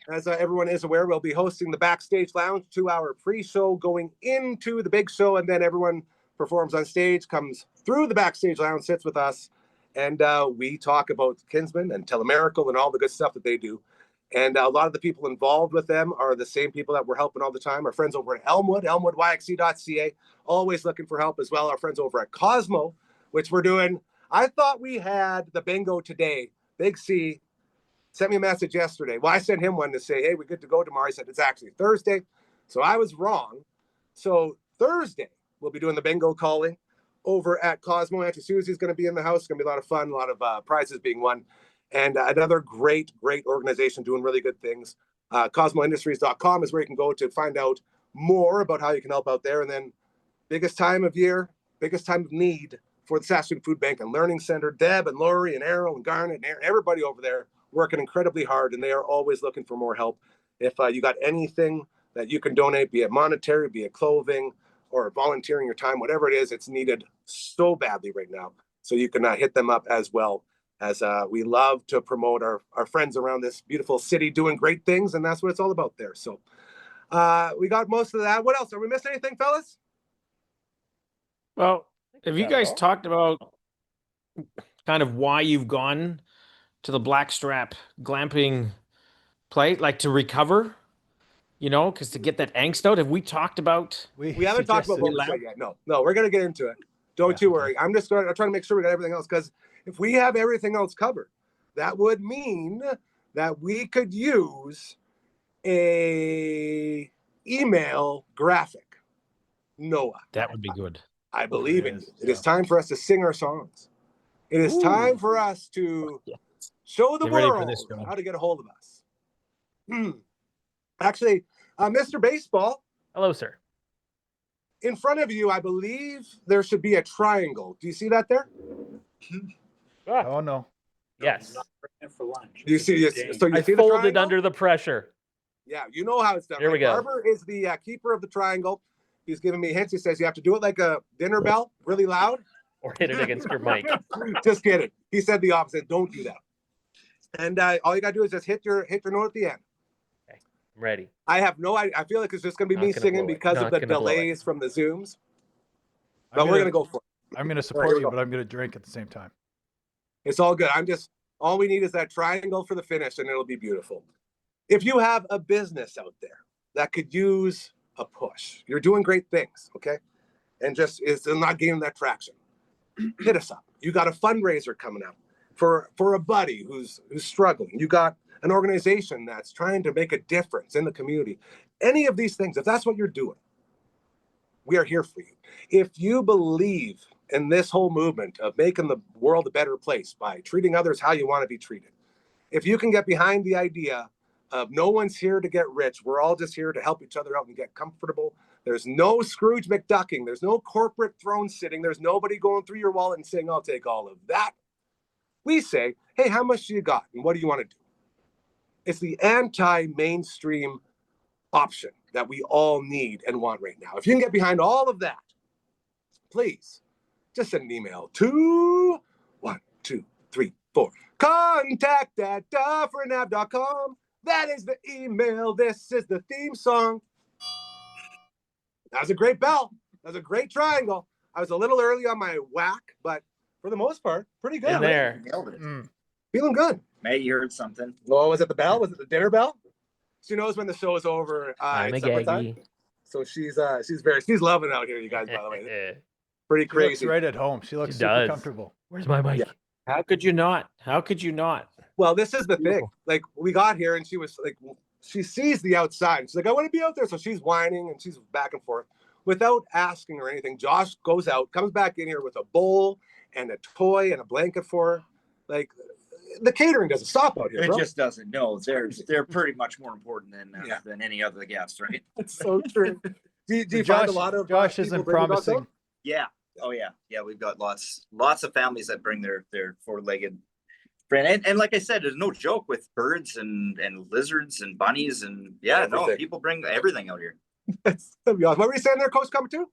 S2: As everyone is aware, we'll be hosting the Backstage Lounge 2-hour pre-show going into the big show, and then everyone performs on stage, comes through the Backstage Lounge, sits with us, and we talk about Kinsman and Telemiracle and all the good stuff that they do. And a lot of the people involved with them are the same people that we're helping all the time. Our friends over at Elmwood, elmwoodyxc.ca, always looking for help as well. Our friends over at Cosmo, which we're doing. I thought we had the bingo today. Big C sent me a message yesterday. Well, I sent him one to say, hey, we're good to go tomorrow. He said it's actually Thursday. So I was wrong. So Thursday, we'll be doing the bingo calling over at Cosmo. Auntie Susie's going to be in the house. It's going to be a lot of fun, a lot of prizes being won. And another great organization doing really good things. CosmoIndustries.com is where you can go to find out more about how you can help out there. And then biggest time of year, biggest time of need for the Saskatoon Food Bank and Learning Center. Deb and Lori and Errol and Garnet and everybody over there working incredibly hard, and they are always looking for more help. If you got anything that you can donate, be it monetary, be it clothing, or volunteering your time, whatever it is, it's needed so badly right now. So you can hit them up as well. As we love to promote our friends around this beautiful city doing great things, and that's what it's all about there. So we got most of that. What else? Are we missing anything, fellas?
S6: Well, have you guys talked about kind of why you've gone to the Blackstrap glamping play, like to recover? You know, because to get that angst out, have we talked about?
S2: We haven't talked about what we said yet. No, we're gonna get into it. Don't you worry. I'm trying to make sure we got everything else, because if we have everything else covered, that would mean that we could use a email graphic. Noah,
S6: That would be good.
S2: I believe in you. It is time for us to sing our songs. It is time for us to show the
S6: Get ready for
S2: world
S6: this, John.
S2: how to get a hold of us. Actually, Mr. Baseball,
S4: Hello, sir.
S2: in front of you, I believe there should be a triangle. Do you see that there?
S3: Oh no.
S4: Yes.
S7: For lunch.
S2: Do you see this? So you
S4: I
S2: see the
S4: folded
S2: triangle?
S4: under the pressure.
S2: Yeah, you know how it's done.
S4: Here we
S2: right?
S4: go.
S2: Barber is the keeper of the triangle. He's giving me hints. He says you have to do it like a dinner bell, really loud.
S4: Or hit it against your mic.
S2: Just kidding. He said the opposite. Don't do that. And all you gotta do is just hit your note at the end.
S4: Okay, I'm ready.
S2: I have no idea. I feel like it's just gonna be
S4: Not
S2: me
S4: gonna
S2: singing
S4: blow it.
S2: because of
S4: Not
S2: the
S4: gonna blow it.
S2: delays from the Zooms. But we're gonna go for it.
S3: I'm gonna
S2: here
S3: support
S2: we
S3: you,
S2: go.
S3: but I'm gonna drink at the same time.
S2: It's all good. All we need is that triangle for the finish, and it'll be beautiful. If you have a business out there that could use a push, you're doing great things, okay? And just is not gaining that traction. Hit us up. You got a fundraiser coming up for a buddy who's struggling. You got an organization that's trying to make a difference in the community. Any of these things, if that's what you're doing, we are here for you. If you believe in this whole movement of making the world a better place by treating others how you want to be treated, if you can get behind the idea of no one's here to get rich, we're all just here to help each other out and get comfortable. There's no Scrooge McDucking. There's no corporate throne sitting. There's nobody going through your wallet and saying, I'll take all of that. We say, hey, how much do you got? And what do you want to do? It's the anti-mainstream option that we all need and want right now. If you can get behind all of that, please just send an email to contact@dufferinave.com. That is the email. This is the theme song. That was a great bell. That was a great triangle. I was a little early on my whack, but for the most part, pretty good.
S4: In there.
S5: Nailed it.
S2: Feeling good.
S5: Mate, you heard something.
S2: Oh, was it the bell? Was it the dinner bell? She knows when the show is over.
S4: I'm a
S2: it's supper time.
S4: gaggy.
S2: So she's loving it out here, you guys, by the way. Pretty
S3: She looks
S2: crazy.
S3: right at home. She looks
S4: She
S3: super
S4: does.
S3: comfortable.
S4: Where's my mic?
S2: Yeah.
S6: How could you not? How could you not?
S2: Well, this is the thing. Like, we got here and she was like, she sees the outside. She's like, I want to be out there. So she's whining and she's back and forth without asking or anything. Josh goes out, comes back in here with a bowl and a toy and a blanket for her. Like, the catering doesn't stop out here,
S5: It
S2: bro.
S5: just doesn't. No, they're pretty much more important than any other guest, right?
S2: It's so true. Do you find a lot of
S3: Josh
S2: people
S3: isn't
S2: bringing dogs
S3: promising.
S2: out?
S5: Yeah. Oh yeah, yeah. We've got lots of families that bring their four-legged friend, and like I said, there's no joke with birds and lizards and bunnies and yeah, no,
S2: Everything.
S5: people bring everything out here.
S2: That'd be awesome. What were you saying there, Coach Coming To?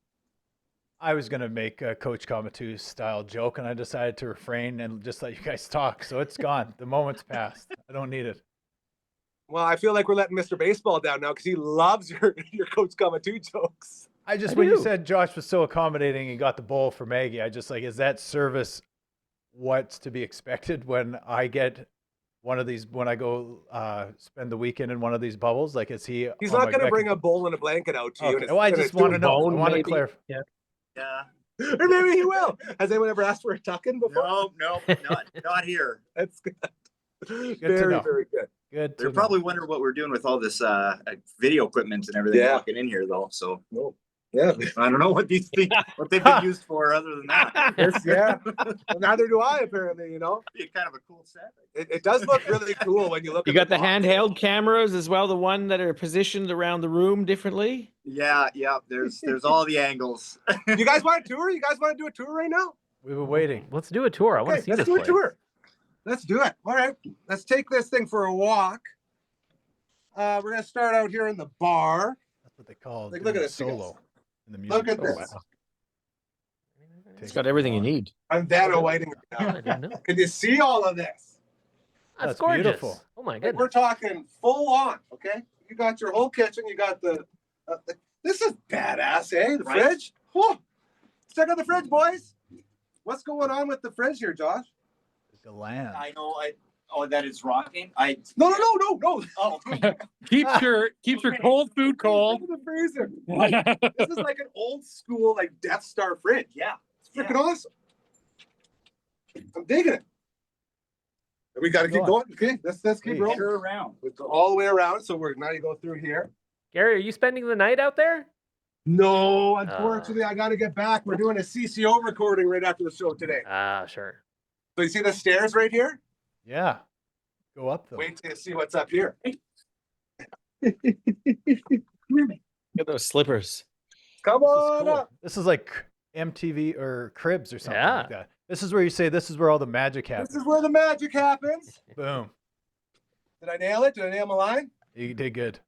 S3: I was going to make a Coach Kamatu style joke, and I decided to refrain and just let you guys talk. So it's gone. The moment's passed. I don't need it.
S2: Well, I feel like we're letting Mr. Baseball down now because he loves your Coach Coming To jokes.
S3: When you said Josh was so accommodating and got the bowl for Maggie, I just like, is that service what's to be expected when I get one of these, when I go spend the weekend in one of these bubbles? Like, is he?
S2: He's not going to bring a bowl and a blanket out to you.
S3: Okay. Well, I just want to know. I want to clarify.
S7: Yeah.
S5: Yeah.
S2: Or maybe he will. Has anyone ever asked for a tuck-in before?
S5: No, not here.
S2: That's good.
S3: to
S2: Very,
S3: know.
S2: very good.
S3: Good.
S5: They're probably wondering what we're doing with all this video equipment and everything
S2: Yeah.
S5: walking in here, though. So
S2: No. Yeah.
S5: I don't know what they've been used for other than that.
S2: Yeah. Well, neither do I, apparently, you know.
S5: Be kind of a cool set.
S2: It does look really cool when you look
S6: You
S2: at
S6: got the
S2: box.
S6: handheld cameras as well, the one that are positioned around the room differently.
S5: Yeah. There's all the angles.
S2: You guys want a tour? You guys want to do a tour right now?
S3: We've been waiting.
S4: Let's do a tour. I want to see
S2: let's
S4: this
S2: do
S4: place.
S2: a tour. Let's do it. All right. Let's take this thing for a walk. We're going to start out here in the bar.
S3: That's what they call
S2: Like, look at this, you
S3: solo
S2: guys.
S3: in the music.
S2: Look at
S6: Oh,
S2: this.
S6: wow. It's got everything you need.
S2: I'm that lighting
S4: I
S2: right now.
S4: didn't know.
S2: Can you see all of this?
S4: That's
S3: That's
S4: gorgeous.
S3: beautiful.
S4: Oh my
S2: Like,
S4: goodness.
S2: we're talking full on, okay? You got your whole kitchen. You got this is badass, eh? The
S5: Right.
S2: fridge. Whoa. Let's check out the fridge, boys. What's going on with the fridge here, Josh?
S3: The land.
S5: I know. That is rocking.
S2: No.
S5: Oh,
S7: Keeps your cold food cold.
S2: Look at the freezer. Like, this is like an old school, like Death Star fridge.
S5: yeah.
S2: It's freaking awesome. I'm digging it. And we got to keep
S3: Go
S2: going. Okay, let's keep
S3: Please.
S2: rolling.
S5: Sure around.
S2: We go all the way around. So now you go through here.
S4: Gary, are you spending the night out there?
S2: No, unfortunately, I got to get back. We're doing a CCO recording right after the show today.
S4: Ah, sure.
S2: So you see the stairs right here?
S3: Yeah. Go up though.
S2: Wait till you see what's up here.
S6: Look at those slippers.
S2: Come
S3: This is
S2: on
S3: cool.
S2: up.
S3: This is like MTV or Cribs or something
S4: Yeah.
S3: like that. This is where you say this is where all the magic happens.
S2: This is where the magic happens.
S3: Boom.
S2: Did I nail it? Did I nail my line?
S3: You did good.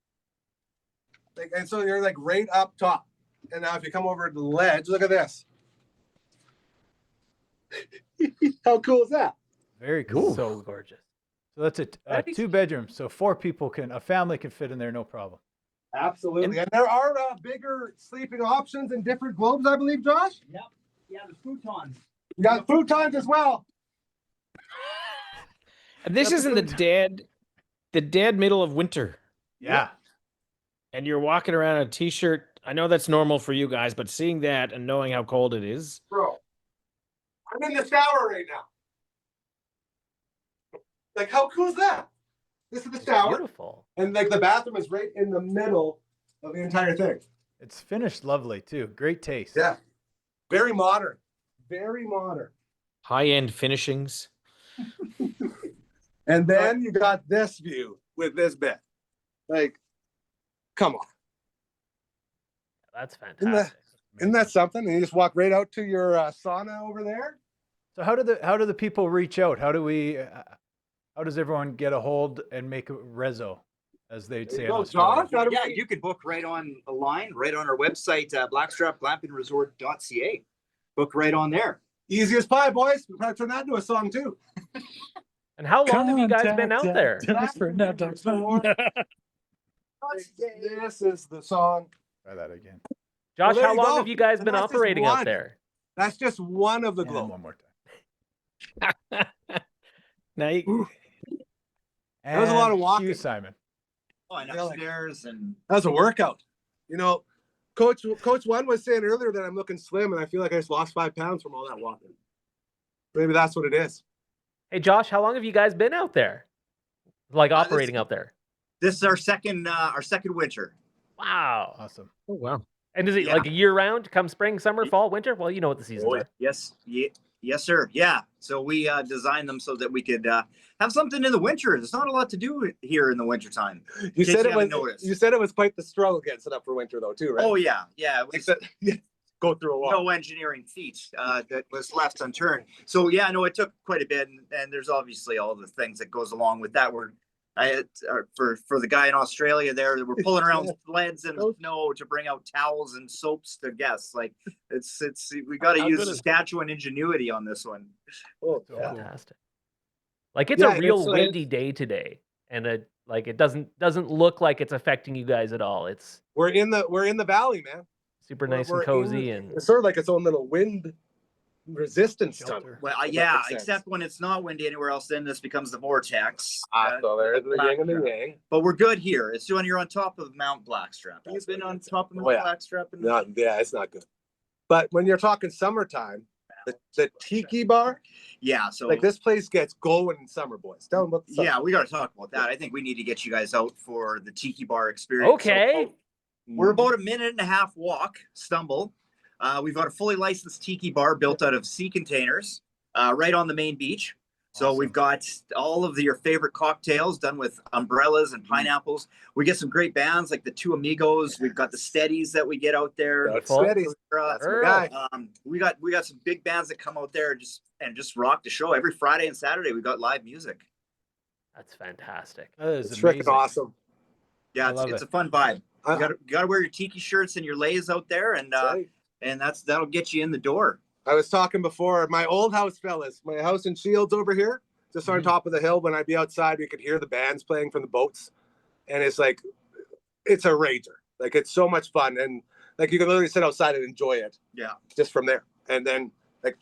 S2: And so you're like right up top. And now if you come over to the ledge, look at this. How cool is that?
S3: Very cool.
S4: So gorgeous.
S3: So that's a
S2: Nice.
S3: 2 bedrooms. So 4 people a family can fit in there, no problem.
S2: Absolutely. And there are bigger sleeping options in different globes, I believe, Josh.
S5: Yeah, the futons.
S2: You got futons as well.
S6: And this isn't the dead middle of winter,
S3: Yeah.
S6: and you're walking around in a t-shirt. I know that's normal for you guys, but seeing that and knowing how cold it is,
S2: Bro, I'm in the shower right now. Like, how cool is that? This is the shower.
S4: Beautiful.
S2: And like the bathroom is right in the middle of the entire thing.
S3: It's finished lovely too. Great taste.
S2: Yeah. Very modern. Very modern.
S6: high-end finishings.
S2: And then you got this view with this bed. Like, come on.
S4: That's
S2: Isn't
S4: fantastic.
S2: Isn't that something? And you just walk right out to your sauna over there.
S3: So how do the people reach out? How does everyone get a hold and make a rezo, as they'd say in Australia?
S2: Josh.
S5: Yeah, you can book right on a line, right on our website, Blackstrap glampingresort.ca. Book right on there.
S2: Easy as pie, boys. We'll probably turn that into a song too.
S4: And how long have you guys been out there?
S2: This is the song.
S3: Try that again.
S4: Josh,
S2: there
S4: how
S2: you
S4: long
S2: go.
S4: have you guys
S2: And
S4: been
S2: that's just
S4: operating out
S2: one.
S4: there?
S2: That's just one of the
S3: And
S2: globes.
S3: one more time.
S6: Now you,
S2: That was a lot of
S3: And
S2: walking.
S3: cue Simon.
S5: Oh, and
S2: Yeah, like-
S5: upstairs and
S2: That was a workout. You know, Coach One was saying earlier that I'm looking slim, and I feel like I just lost 5 pounds from all that walking. Maybe that's what it is.
S4: Hey, Josh, how long have you guys been out there? Like
S5: this-
S4: operating out there?
S5: this is our second winter.
S4: Wow.
S3: Awesome.
S6: oh wow.
S4: And is it
S5: Yeah.
S4: like a year round? Come spring, summer, fall, winter? Well, you know what the seasons are.
S5: Yes. Yes, sir. Yeah. So we designed them so that we could have something in the winter. There's not a lot to do here in the wintertime.
S2: You
S5: case
S2: said
S5: you
S2: it was.
S5: haven't noticed.
S2: You said it was quite the struggle getting set up for winter, though, too, right?
S5: Oh yeah. Yeah.
S2: Like the, go through a wall.
S5: no engineering feat that was left unturned. So yeah, no, it took quite a bit, and there's obviously all the things that goes along with that. For the guy in Australia there, we're pulling around sleds and snow to bring out towels and soaps to guests. Like it's we got to use Saskatchewan ingenuity on this one.
S2: Oh,
S3: So
S2: yeah.
S3: cool.
S4: Fantastic. Like it's
S2: Yeah,
S4: a real
S2: it's like-
S4: windy day today, and it doesn't look like it's affecting you guys at all. It's
S2: We're in the valley, man.
S4: super
S2: We're-
S4: nice
S2: we're
S4: and cozy,
S2: in-
S4: and
S2: it's sort of like its own little wind resistance tunnel.
S3: Shelter.
S5: Well,
S2: If that
S5: yeah,
S2: makes sense.
S5: except when it's not windy anywhere else, then this becomes the vortex.
S2: So there's the yin and the
S5: Blackstrap.
S2: yang.
S5: But we're good here. It's when you're on top of Mount Blackstrap. You've been on top of Mount
S2: Oh, yeah.
S5: Blackstrap.
S2: Yeah, it's not good. But when you're talking summertime, the tiki bar,
S5: Yeah, so
S2: like this place gets going in summer, boys. Tell them about the summer.
S5: yeah, we got to talk about that. I think we need to get you guys out for the tiki bar experience.
S4: okay.
S5: So, we're about a minute and a half walk, stumble. We've got a fully licensed tiki bar built out of sea containers right on the main beach. So
S3: Awesome.
S5: we've got all of your favorite cocktails done with umbrellas and pineapples. We get some great bands like the Two Amigos. We've got the Steadies that we get out there.
S2: That's
S4: Full.
S2: steady. That's my guy.
S5: We got some big bands that come out there and just rock the show. Every Friday and Saturday we got live music.
S4: That's fantastic.
S3: That is
S2: It's
S3: amazing.
S2: freaking awesome.
S5: Yeah,
S3: I
S5: it's,
S3: love
S5: it's
S3: it.
S5: a fun vibe.
S2: I-
S5: You gotta wear your tiki shirts and your lays out there, and
S2: That's right.
S5: that'll get you in the door.
S2: I was talking before, my old house, fellas, my house in Shields over here, just on top of the hill. When I'd be outside, we could hear the bands playing from the boats. And it's like, it's a rager. Like, it's so much fun. And like, you can literally sit outside and enjoy it.
S5: Yeah.
S2: Just from there. And then, like,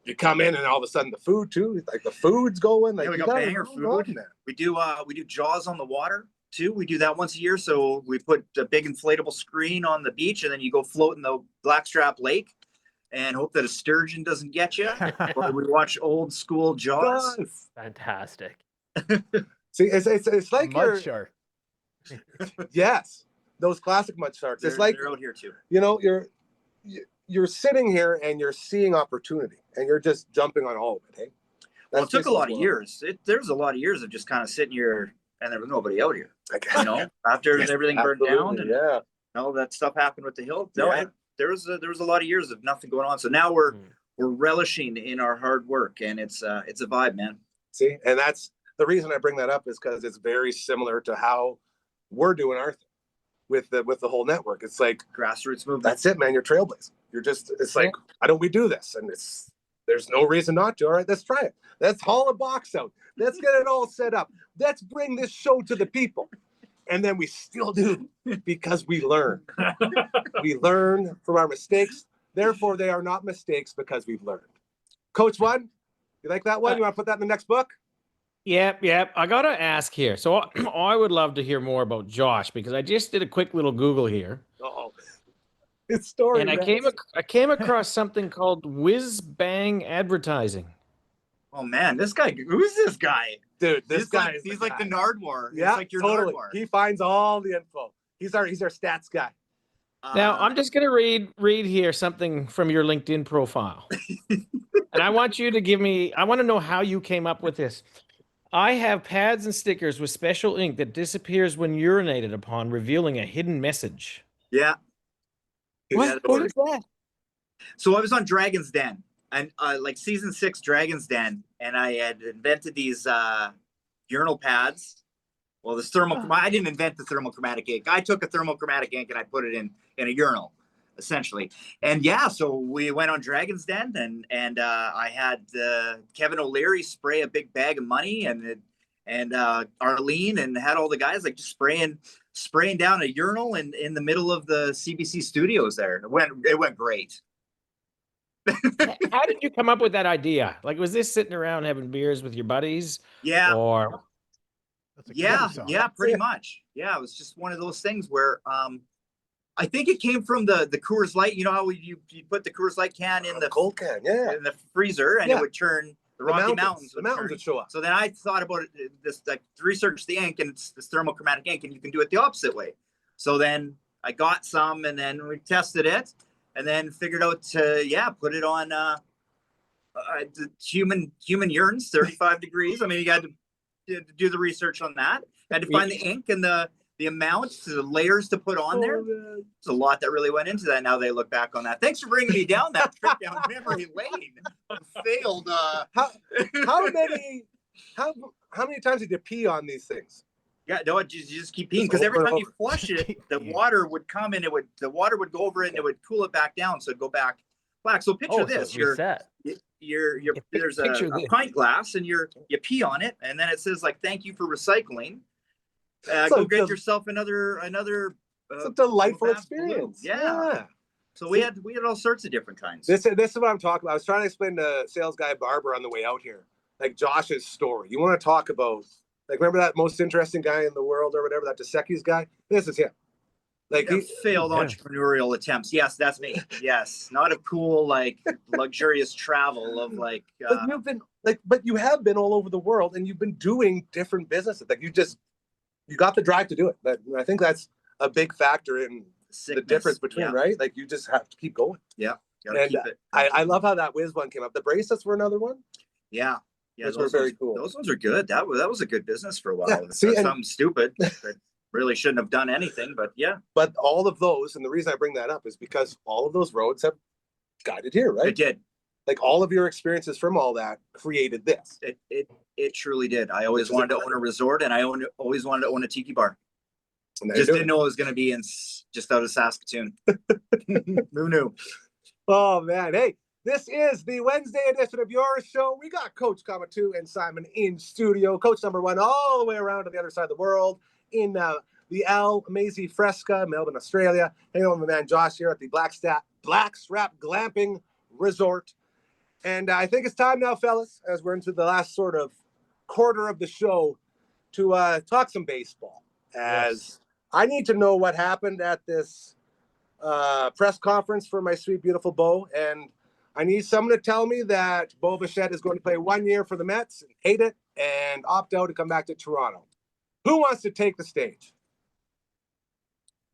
S2: you come in and all of a sudden the food too, like the food's going. Like,
S5: Yeah, we
S2: you
S5: got
S2: gotta
S5: banger
S2: love going
S5: food.
S2: there.
S5: We do Jaws on the water too. We do that once a year. So we put a big inflatable screen on the beach, and then you go float in the Blackstrap Lake and hope that a sturgeon doesn't get you. Or we watch old school Jaws.
S2: Yes.
S4: Fantastic.
S2: See, it's like
S3: Mud
S2: you're,
S3: shark.
S2: yes, those classic mud sharks. It's
S5: They're-
S2: like,
S5: they're out here too.
S2: you know, you're sitting here and you're seeing opportunity and you're just jumping on all of it. Hey,
S5: Well, it
S2: That's
S5: took a
S2: basically
S5: lot of
S2: what-
S5: years. There was a lot of years of just kind of sitting here, and there was nobody out here.
S2: Like,
S5: You know, after
S2: Yes,
S5: everything burned down,
S2: absolutely,
S5: and
S2: yeah.
S5: all that stuff happened with the hill. No,
S2: Yeah.
S5: there was a lot of years of nothing going on. So now we're
S4: Mm.
S5: relishing in our hard work, and it's a vibe, man.
S2: See, and that's the reason I bring that up is because it's very similar to how we're doing our thing with the whole network. It's like,
S5: Grassroots movement.
S2: that's it, man. You're trailblazing. You're just, it's like, why don't we do this? And there's no reason not to. All right, let's try it. Let's haul a box out. Let's get it all set up. Let's bring this show to the people. And then we still do because we learn. We learn from our mistakes. Therefore, they are not mistakes because we've learned. Coach One, you like that one? You want to put that in the next book?
S6: Yep. I gotta ask here. So I would love to hear more about Josh because I just did a quick little Google here,
S2: Oh, it's story.
S6: and I
S2: man.
S6: came across something called Whiz Bang Advertising.
S5: Oh man, this guy. Who's this guy?
S2: Dude, this
S5: He's
S2: guy
S5: like,
S2: is
S5: he's
S2: the
S5: like the
S2: guy.
S5: Nardwar.
S2: Yeah,
S5: He's like your
S2: totally.
S5: Nardwar.
S2: He finds all the info. He's our stats guy.
S6: Now I'm just gonna read here something from your LinkedIn profile, and I want you to give me. I want to know how you came up with this. I have pads and stickers with special ink that disappears when urinated upon, revealing a hidden message.
S5: Yeah.
S6: What is that?
S5: So I was on Dragon's Den, and like season 6 Dragon's Den, and I had invented these urinal pads. Well, this I didn't invent the thermochromatic ink. I took a thermochromatic ink and I put it in a urinal, essentially. And yeah, so we went on Dragon's Den, and I had Kevin O'Leary spray a big bag of money, and Arlene, and had all the guys like just spraying down a urinal in the middle of the CBC studios there. It went great.
S6: How did you come up with that idea? Like, was this sitting around having beers with your buddies?
S5: Yeah.
S6: Or
S3: That's a
S5: Yeah,
S3: Kitty song.
S5: yeah, pretty much. Yeah, it was just one of those things where I think it came from the Coors Light. You know how you put the Coors Light can in the
S2: Cold can, yeah.
S5: in the freezer, and
S2: Yeah.
S5: it would turn the
S2: The
S5: Rocky
S2: mountains,
S5: Mountains.
S2: the
S5: would
S2: mountains
S5: turn.
S2: would show up.
S5: So then I thought about it, this, like, to research the ink, and it's this thermochromatic ink, and you can do it the opposite way. So then I got some, and then we tested it, and then figured out to put it on the human urines, 35 degrees. I mean, you got to do the research on that. Had to find the ink and the the amounts, the layers to put on there. There's a lot that really went into that. Now they look back on that. Thanks for bringing me down that trip down memory lane. Failed.
S2: How many times did you pee on these things?
S5: Yeah, no, you just keep peeing because every time you flush it, the water would come and the water would go over it and it would cool it back down, so it'd go back black. So picture this: there's a pint glass and you pee on it, and then it says like "Thank you for recycling." Go get yourself another.
S2: It's a delightful experience.
S5: Yeah. So we had all sorts of different kinds.
S2: This is what I'm talking about. I was trying to explain to sales guy Barbara on the way out here, like Josh's story. You want to talk about, like, remember that most interesting guy in the world or whatever, that DeSecchi's guy? This is him. Like
S5: he failed entrepreneurial attempts. Yes, that's me. Yes, not a cool, like luxurious travel of like.
S2: But you have been all over the world and you've been doing different businesses. Like you got the drive to do it. But I think that's a big factor in the difference between, right? Like you just have to keep going.
S5: Yeah, gotta keep it.
S2: I love how that whiz one came up. The bracelets were another one.
S5: Yeah,
S2: those were very cool.
S5: Those ones are good. That was a good business for a while. Yeah, something stupid that really shouldn't have done anything, but yeah.
S2: But all of those, and the reason I bring that up is because all of those roads have guided here, right?
S5: It did.
S2: Like all of your experiences from all that created this.
S5: It truly did. I always wanted to own a resort, and I always wanted to own a tiki bar. Just didn't know it was going to be just out of Saskatoon. Who knew?
S2: Oh man, hey, this is the Wednesday edition of your show. We got Coach Kamatu and Simon in studio. Coach number one, all the way around to the other side of the world in the Al Maisie Fresca, Melbourne, Australia. Hanging on with my man Josh here at the Blackstrap Glamping Resort. And I think it's time now, fellas, as we're into the last sort of quarter of the show, to talk some baseball. As I need to know what happened at this press conference for my sweet, beautiful Bo. And I need someone to tell me that Bo Bichette is going to play 1 year for the Mets, and hate it, and opt out to come back to Toronto. Who wants to take the stage?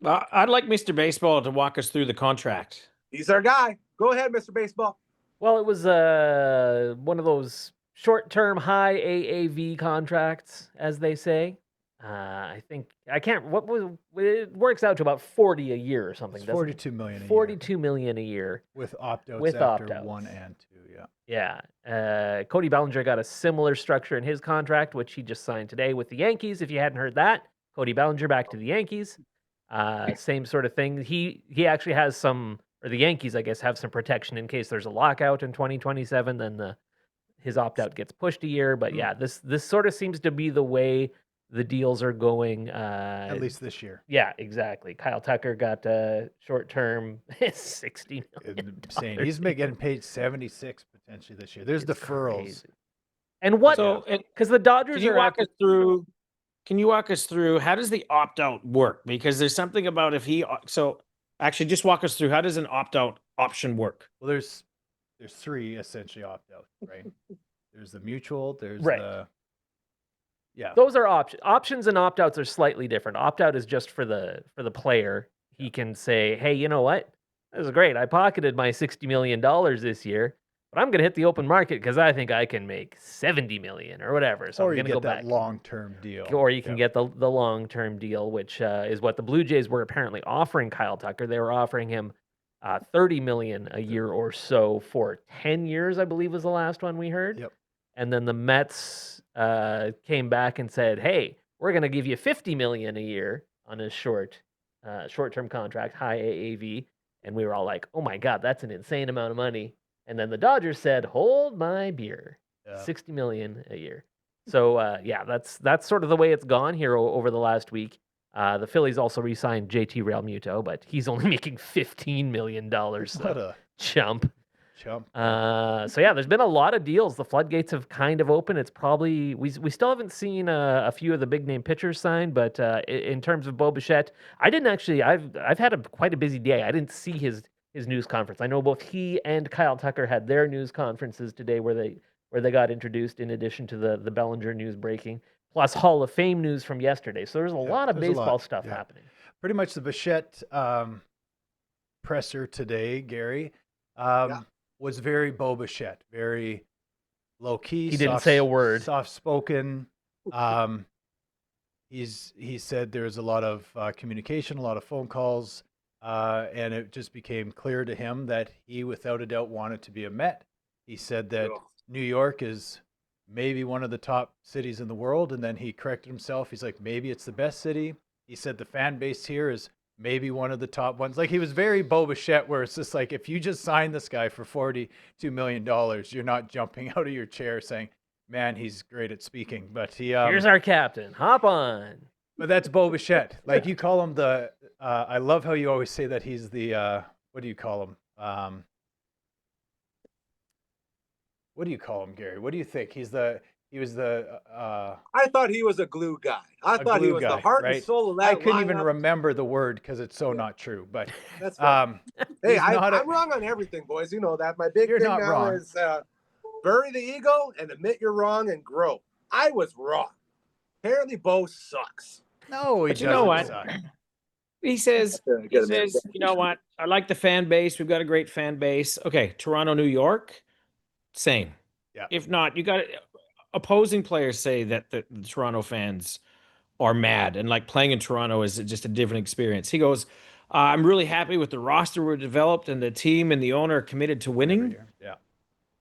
S6: I'd like Mr. Baseball to walk us through the contract.
S2: He's our guy. Go ahead, Mr. Baseball.
S4: Well, it was one of those short-term high AAV contracts, as they say. I think it works out to about 40 a year or something.
S3: It's 42 million.
S4: 42 million a year
S3: with opt-outs after 1 and 2.
S4: Yeah. Cody Bellinger got a similar structure in his contract, which he just signed today with the Yankees. If you hadn't heard that, Cody Bellinger back to the Yankees. Same sort of thing. He actually has the Yankees, I guess, have some protection in case there's a lockout in 2027. Then his opt-out gets pushed a year. But yeah, this sort of seems to be the way the deals are going.
S3: At least this year.
S4: Yeah, exactly. Kyle Tucker got short-term $60 million.
S3: Insane. He's getting paid 76 potentially this year. There's deferrals.
S4: Crazy. And what? Because the Dodgers
S6: Can you walk us through how does the opt-out work? Because there's something about actually just walk us through how does an opt-out option work?
S3: Well, there's 3 essentially opt-outs, right? There's the mutual, there's the
S4: those are options. Options and opt-outs are slightly different. Opt-out is just for the player. He can say, hey, you know what? This is great. I pocketed my $60 million this year, but I'm going to hit the open market because I think I can make $70 million or whatever. So I'm going to go back.
S3: Long-term deal.
S4: Or you can get the long-term deal, which is what the Blue Jays were apparently offering Kyle Tucker. They were offering him $30 million a year or so for 10 years, I believe was the last one we heard.
S3: Yep.
S4: And then the Mets came back and said, hey, we're going to give you $50 million a year on a short-term contract, high AAV. And we were all like, oh my God, that's an insane amount of money. And then the Dodgers said, hold my beer, $60 million a year. So that's sort of the way it's gone here over the last week. The Phillies also re-signed JT Realmuto, but he's only making $15 million.
S3: What a
S4: chump. So yeah, there's been a lot of deals. The floodgates have kind of opened. It's probably we still haven't seen a few of the big name pitchers signed, but in terms of Bo Bichette, I didn't actually. I've had quite a busy day. I didn't see his news conference. I know both he and Kyle Tucker had their news conferences today where they got introduced in addition to the Bellinger news breaking, plus Hall of Fame news from yesterday. So there's a lot of baseball stuff happening.
S3: Pretty much the Bichette presser today, Gary. Was very Bo Bichette, very low key.
S4: He didn't say a word.
S3: Soft spoken. he said there's a lot of communication, a lot of phone calls, and it just became clear to him that he, without a doubt, wanted to be a Met. He said that
S2: Ugh.
S3: New York is maybe one of the top cities in the world, and then he corrected himself. He's like, maybe it's the best city. He said the fan base here is maybe one of the top ones. Like, he was very Bo Bichette, where it's just like, if you just sign this guy for $42 million, you're not jumping out of your chair saying, man, he's great at speaking. But he
S4: Here's our captain. Hop on.
S3: but that's Bo Bichette. Like, you call him the I love how you always say that he's the what do you call him? What do you call him, Gary? What do you think? He was the
S2: I thought he was a glue guy. I thought he
S3: glue
S2: was
S3: guy,
S2: the heart
S3: right?
S2: and soul of that
S3: I couldn't even
S2: lineup.
S3: remember the word because it's so not true. But
S2: That's right. Hey,
S3: he's not
S2: I'm wrong on everything, boys. You know that. My big
S3: You're
S2: thing
S3: not
S2: now
S3: wrong.
S2: is bury the ego and admit you're wrong and grow. I was wrong. Apparently, Bo sucks.
S3: No, he
S6: But you know
S3: doesn't
S6: what?
S3: suck.
S6: He says,
S2: Get him in.
S6: you know what? I like the fan base. We've got a great fan base. Okay, Toronto, New York, same.
S3: Yeah.
S6: If not, you got opposing players say that the Toronto fans are mad and like playing in Toronto is just a different experience. He goes, I'm really happy with the roster we developed and the team and the owner are committed to winning.
S3: Yeah.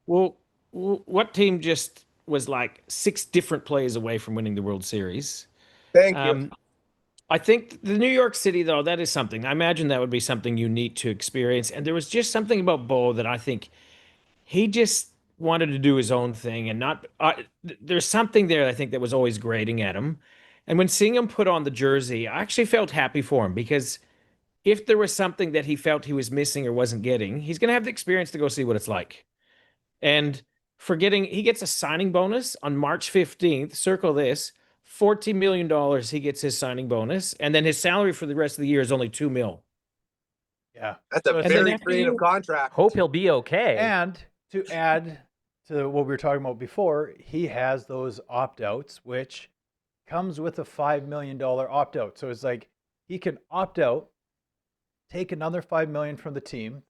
S6: Well, what team just was like 6 different plays away from winning the World Series?
S2: Thank you.
S6: I think the New York City, though, that is something. I imagine that would be something unique to experience. And there was just something about Bo that I think he just wanted to do his own thing and not. There's something there, I think, that was always grating at him. And when seeing him put on the jersey, I actually felt happy for him because if there was something that he felt he was missing or wasn't getting, he's going to have the experience to go see what it's like. And he gets a signing bonus on March 15th. Circle this. $14 million he gets his signing bonus, and then his salary for the rest of the year is only $2 million.
S3: Yeah.
S2: That's a
S3: So
S2: very
S6: after
S2: creative
S6: you-
S2: contract.
S4: Hope he'll be okay.
S3: And to add to what we were talking about before, he has those opt-outs, which comes with a $5 million opt-out. So it's like he can opt out, take another $5 million from the team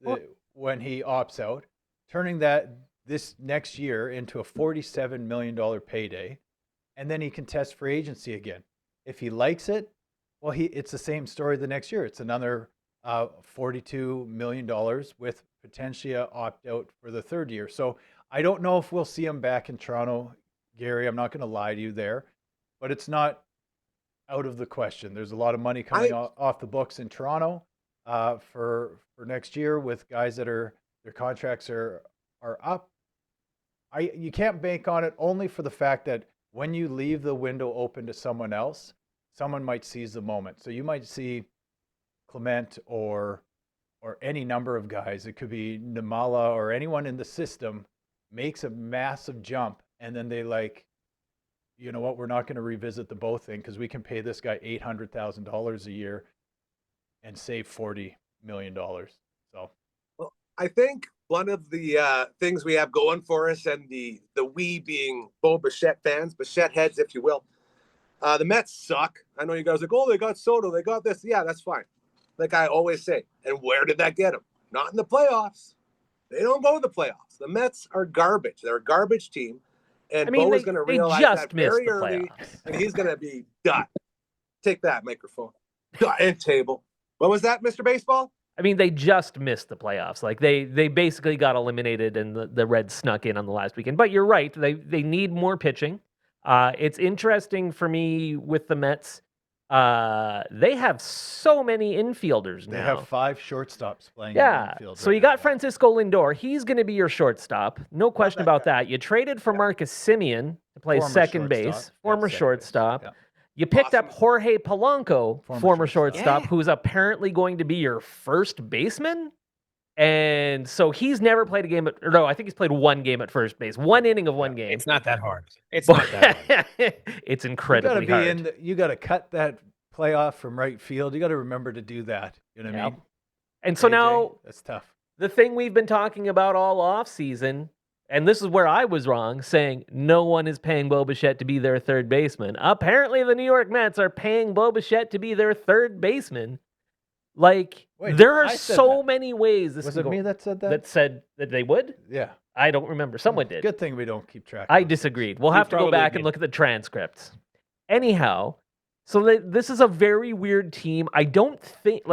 S3: when he opts out, turning that this next year into a $47 million payday, and then he can test free agency again. If he likes it, well, it's the same story the next year. It's another $42 million with potentially an opt-out for the third year. So I don't know if we'll see him back in Toronto, Gary. I'm not going to lie to you there, but it's not out of the question. There's a lot of money coming off the books in Toronto for next year with guys that their contracts are up. You can't bank on it, only for the fact that when you leave the window open to someone else, someone might seize the moment. So you might see Clement or any number of guys. It could be Namala or anyone in the system makes a massive jump, and then they like, you know what, we're not going to revisit the Bo thing because we can pay this guy $800,000 a year and save $40 million. So
S2: I think one of the things we have going for us, and the we being Bo Bichette fans, Bichette heads, if you will, the Mets suck. I know you guys are like, oh, they got Soto, they got this. Yeah, that's fine. Like I always say. And where did that get them? Not in the playoffs. They don't go to the playoffs. The Mets are garbage. They're a garbage team. And Bo is going to realize that very early, and he's going to be done. Take that microphone. End table. What was that, Mr. Baseball?
S4: I mean, they just missed the playoffs. Like they basically got eliminated, and the Reds snuck in on the last weekend. But you're right; they need more pitching. It's interesting for me with the Mets. They have so many infielders now.
S3: They have 5 shortstops playing.
S4: Yeah.
S3: In the infield
S4: So you got Francisco Lindor. He's going to be your shortstop. No question about that. You traded for Marcus Semien to play second base, former shortstop.
S3: Yeah.
S4: You picked up Jorge Polanco, former shortstop,
S6: Yeah.
S4: who's apparently going to be your first baseman. And so he's never played a game I think he's played one game at first base, one inning of one game.
S6: It's not that hard. It's not that hard.
S4: It's incredibly hard.
S3: You got to cut that playoff from right field. You got to remember to do that. You know what I mean?
S4: And so
S3: AJ,
S4: now
S3: that's tough.
S4: the thing we've been talking about all off season, and this is where I was wrong, saying no one is paying Bo Bichette to be their third baseman. Apparently, the New York Mets are paying Bo Bichette to be their third baseman. Like,
S3: Wait,
S4: there are
S3: I said
S4: so
S3: that.
S4: many ways this
S3: Was
S4: can
S3: it
S4: go.
S3: me that said that?
S4: That said that they would?
S3: Yeah.
S4: I don't remember. Someone did.
S3: Good thing we don't keep track.
S4: I
S3: of those
S4: disagreed. We'll
S6: You
S4: have to go
S6: probably
S4: back and
S6: did.
S4: look at the transcripts. Anyhow, So this is a very weird team. I don't think,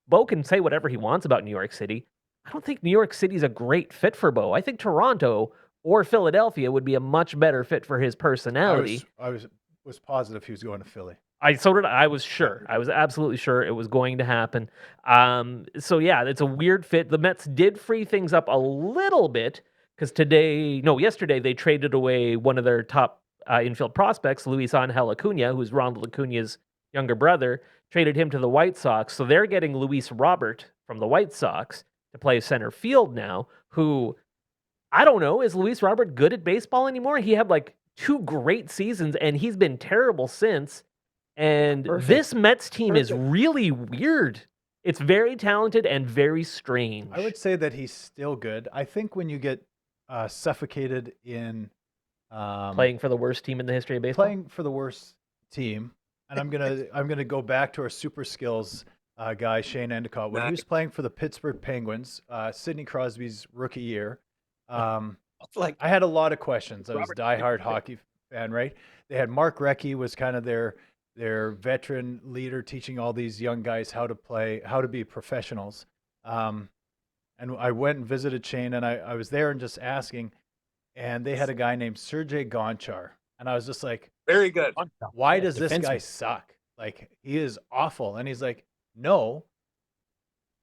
S4: Bo can say whatever he wants about New York City. I don't think New York City's a great fit for Bo. I think Toronto or Philadelphia would be a much better fit for his personality.
S3: I was positive he was going to Philly.
S4: I was sure. I was absolutely sure it was going to happen. So yeah, it's a weird fit. The Mets did free things up a little bit because yesterday they traded away one of their top infield prospects, Luis Angel Acuna, who's Ronald Acuna's younger brother, traded him to the White Sox. So they're getting Luis Robert from the White Sox to play center field now, who, I don't know, is Luis Robert good at baseball anymore? He had like 2 great seasons and he's been terrible since. And this Mets team is really weird. It's very talented and very strange.
S3: I would say that he's still good. I think when you get suffocated in
S4: playing for the worst team in the history of baseball,
S3: playing for the worst team, and I'm gonna go back to our super skills guy Shane Endicott when he was playing for the Pittsburgh Penguins, Sidney Crosby's rookie year. I had a lot of questions. I was a diehard hockey fan, right? They had Mark Recchi was kind of their veteran leader, teaching all these young guys how to play, how to be professionals. And I went and visited Shane, and I was there and just asking, and they had a guy named Sergei Gonchar, and I was just like,
S2: very good.
S3: Why does this guy suck? Like, he is awful. And he's like, no,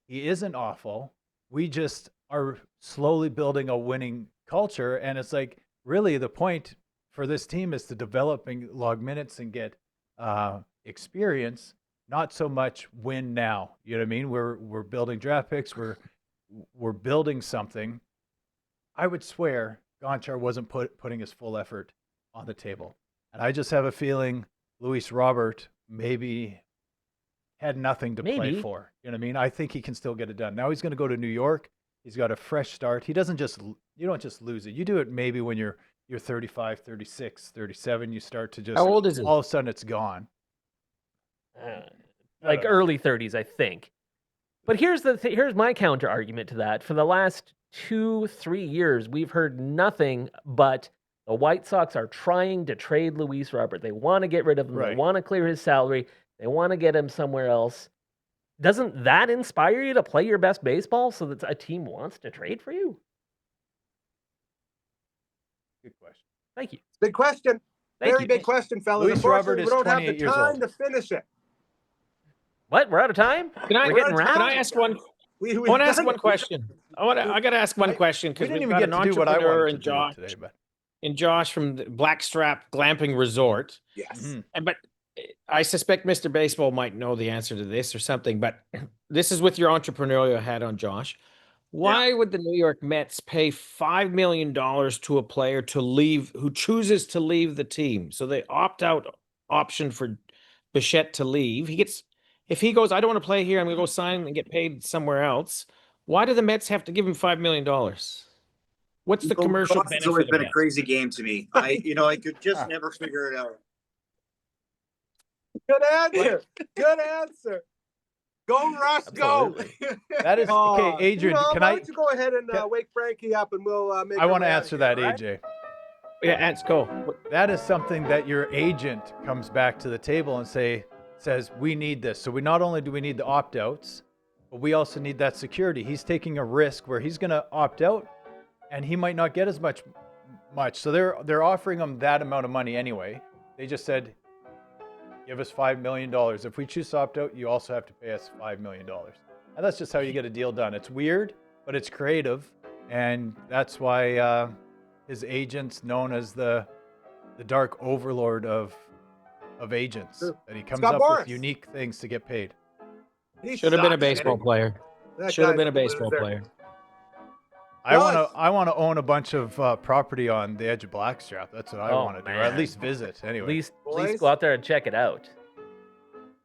S3: he isn't awful. We just are slowly building a winning culture, and it's like, really the point for this team is to develop and log minutes and get experience, not so much win now. You know what I mean? We're building draft picks. We're building something. I would swear Gonchar wasn't putting his full effort on the table. And I just have a feeling Luis Robert maybe had nothing to play for. You know what I mean? I think he can still get it done. Now he's going to go to New York. He's got a fresh start. You don't just lose it. You do it maybe when you're 35, 36, 37, you start to just,
S6: how old is he?
S3: All of a sudden it's gone.
S4: Like early 30s, I think. But here's my counter argument to that. For the last 2-3 years, we've heard nothing but the White Sox are trying to trade Luis Robert. They want to get rid of him. Right. They want to clear his salary. They want to get him somewhere else. Doesn't that inspire you to play your best baseball so that a team wants to trade for you?
S3: Good question.
S4: Thank you.
S2: Big question. Very big question, fellas.
S3: Luis Robert is 28 years old.
S2: We don't have the time to finish it.
S4: What? We're out of time?
S6: Can I ask one? I want to ask one question. I got to ask one question because we've got an entrepreneur in Josh. Today, in Josh from the Blackstrap Glamping Resort.
S2: Yes.
S6: But I suspect Mr. Baseball might know the answer to this or something. But this is with your entrepreneurial hat on, Josh. Why would the New York Mets pay $5 million to a player to leave who chooses to leave the team? So they opt-out option for Bichette to leave. If he goes, I don't want to play here, I'm going to go sign and get paid somewhere else. Why do the Mets have to give him $5 million? What's the commercial benefit?
S5: It's always been a crazy game to me. I could just never figure it out.
S2: Good answer. Good answer. Go, Russ, go.
S3: That is okay, Adrian.
S2: Why don't you go ahead and wake Frankie up, and we'll make.
S3: I want to answer that, right? AJ.
S6: Yeah, let's go.
S3: That is something that your agent comes back to the table and says we need this. So not only do we need the opt-outs, but we also need that security. He's taking a risk where he's going to opt out, and he might not get as much. So they're offering him that amount of money anyway. They just said, give us $5 million. If we choose to opt out, you also have to pay us $5 million. And that's just how you get a deal done. It's weird, but it's creative. And that's why his agent's known as the dark overlord of agents. Sure. That he comes up with unique things to get paid.
S6: Should have been a baseball player. Should have been a baseball player.
S3: I want to own a bunch of property on the edge of Blackstrap. That's what I want to do, or at least visit. Anyway,
S4: at least go out there and check it out.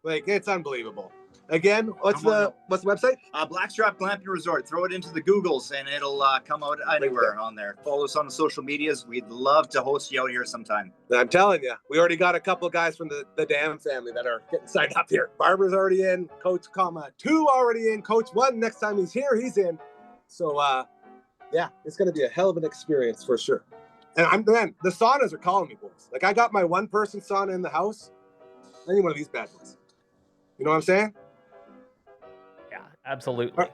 S2: Like, it's unbelievable. Again, what's the website?
S5: Blackstrap Glamping Resort. Throw it into the Googles and it'll come out anywhere on there. Follow us on the social medias. We'd love to host you out here sometime.
S2: I'm telling you, we already got a couple guys from the Dam family that are getting signed up here. Barber's already in. Coach, 2 already in. Coach 1, next time he's here, he's in. So, yeah, it's going to be a hell of an experience for sure. And the saunas are calling me, boys. Like, I got my one-person sauna in the house. I need one of these bad boys. You know what I'm saying?
S4: Yeah, absolutely.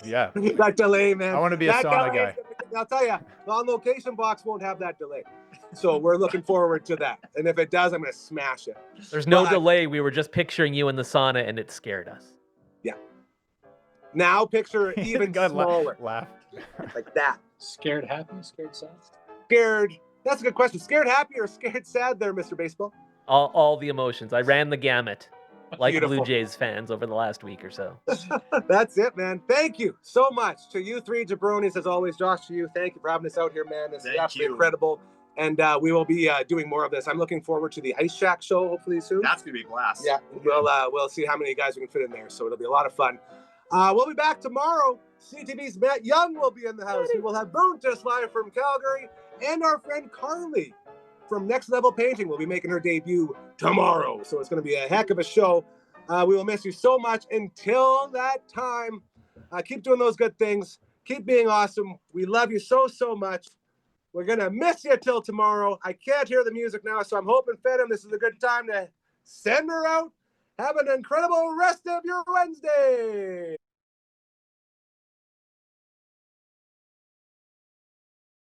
S3: Yeah.
S2: That delay, man.
S3: I want to be a
S2: That
S3: sauna
S2: delay,
S3: guy.
S2: I'll tell you, the on location box won't have that delay. So we're looking forward to that. And if it does, I'm going to smash it.
S4: There's no
S2: But-
S4: delay. We were just picturing you in the sauna, and it scared us.
S2: Yeah. Now picture even
S3: God,
S2: smaller,
S3: laugh.
S2: like that.
S7: Scared happy, scared sad.
S2: Scared. That's a good question. Scared happy or scared sad there, Mr. Baseball?
S4: All the emotions. I ran the gamut, like
S2: Beautiful.
S4: Blue Jays fans over the last week or so.
S2: That's it, man. Thank you so much to you three jabronis, as always. Josh, to you, thank you for having us out here, man. This is
S5: Thank
S2: absolutely
S5: you.
S2: incredible. And we will be doing more of this. I'm looking forward to the Ice Shack show, hopefully soon.
S5: That's gonna be a blast.
S2: Yeah, we'll see how many guys we can fit in there. So it'll be a lot of fun. We'll be back tomorrow. CTV's Matt Young will be in the house. We will have Boone just live from Calgary, and our friend Carly from Next Level Painting will be making her debut tomorrow. So it's going to be a heck of a show. We will miss you so much. Until that time, keep doing those good things. Keep being awesome. We love you so much. We're going to miss you till tomorrow. I can't hear the music now, so I'm hoping, Phantom, this is a good time to send her out. Have an incredible rest of your Wednesday.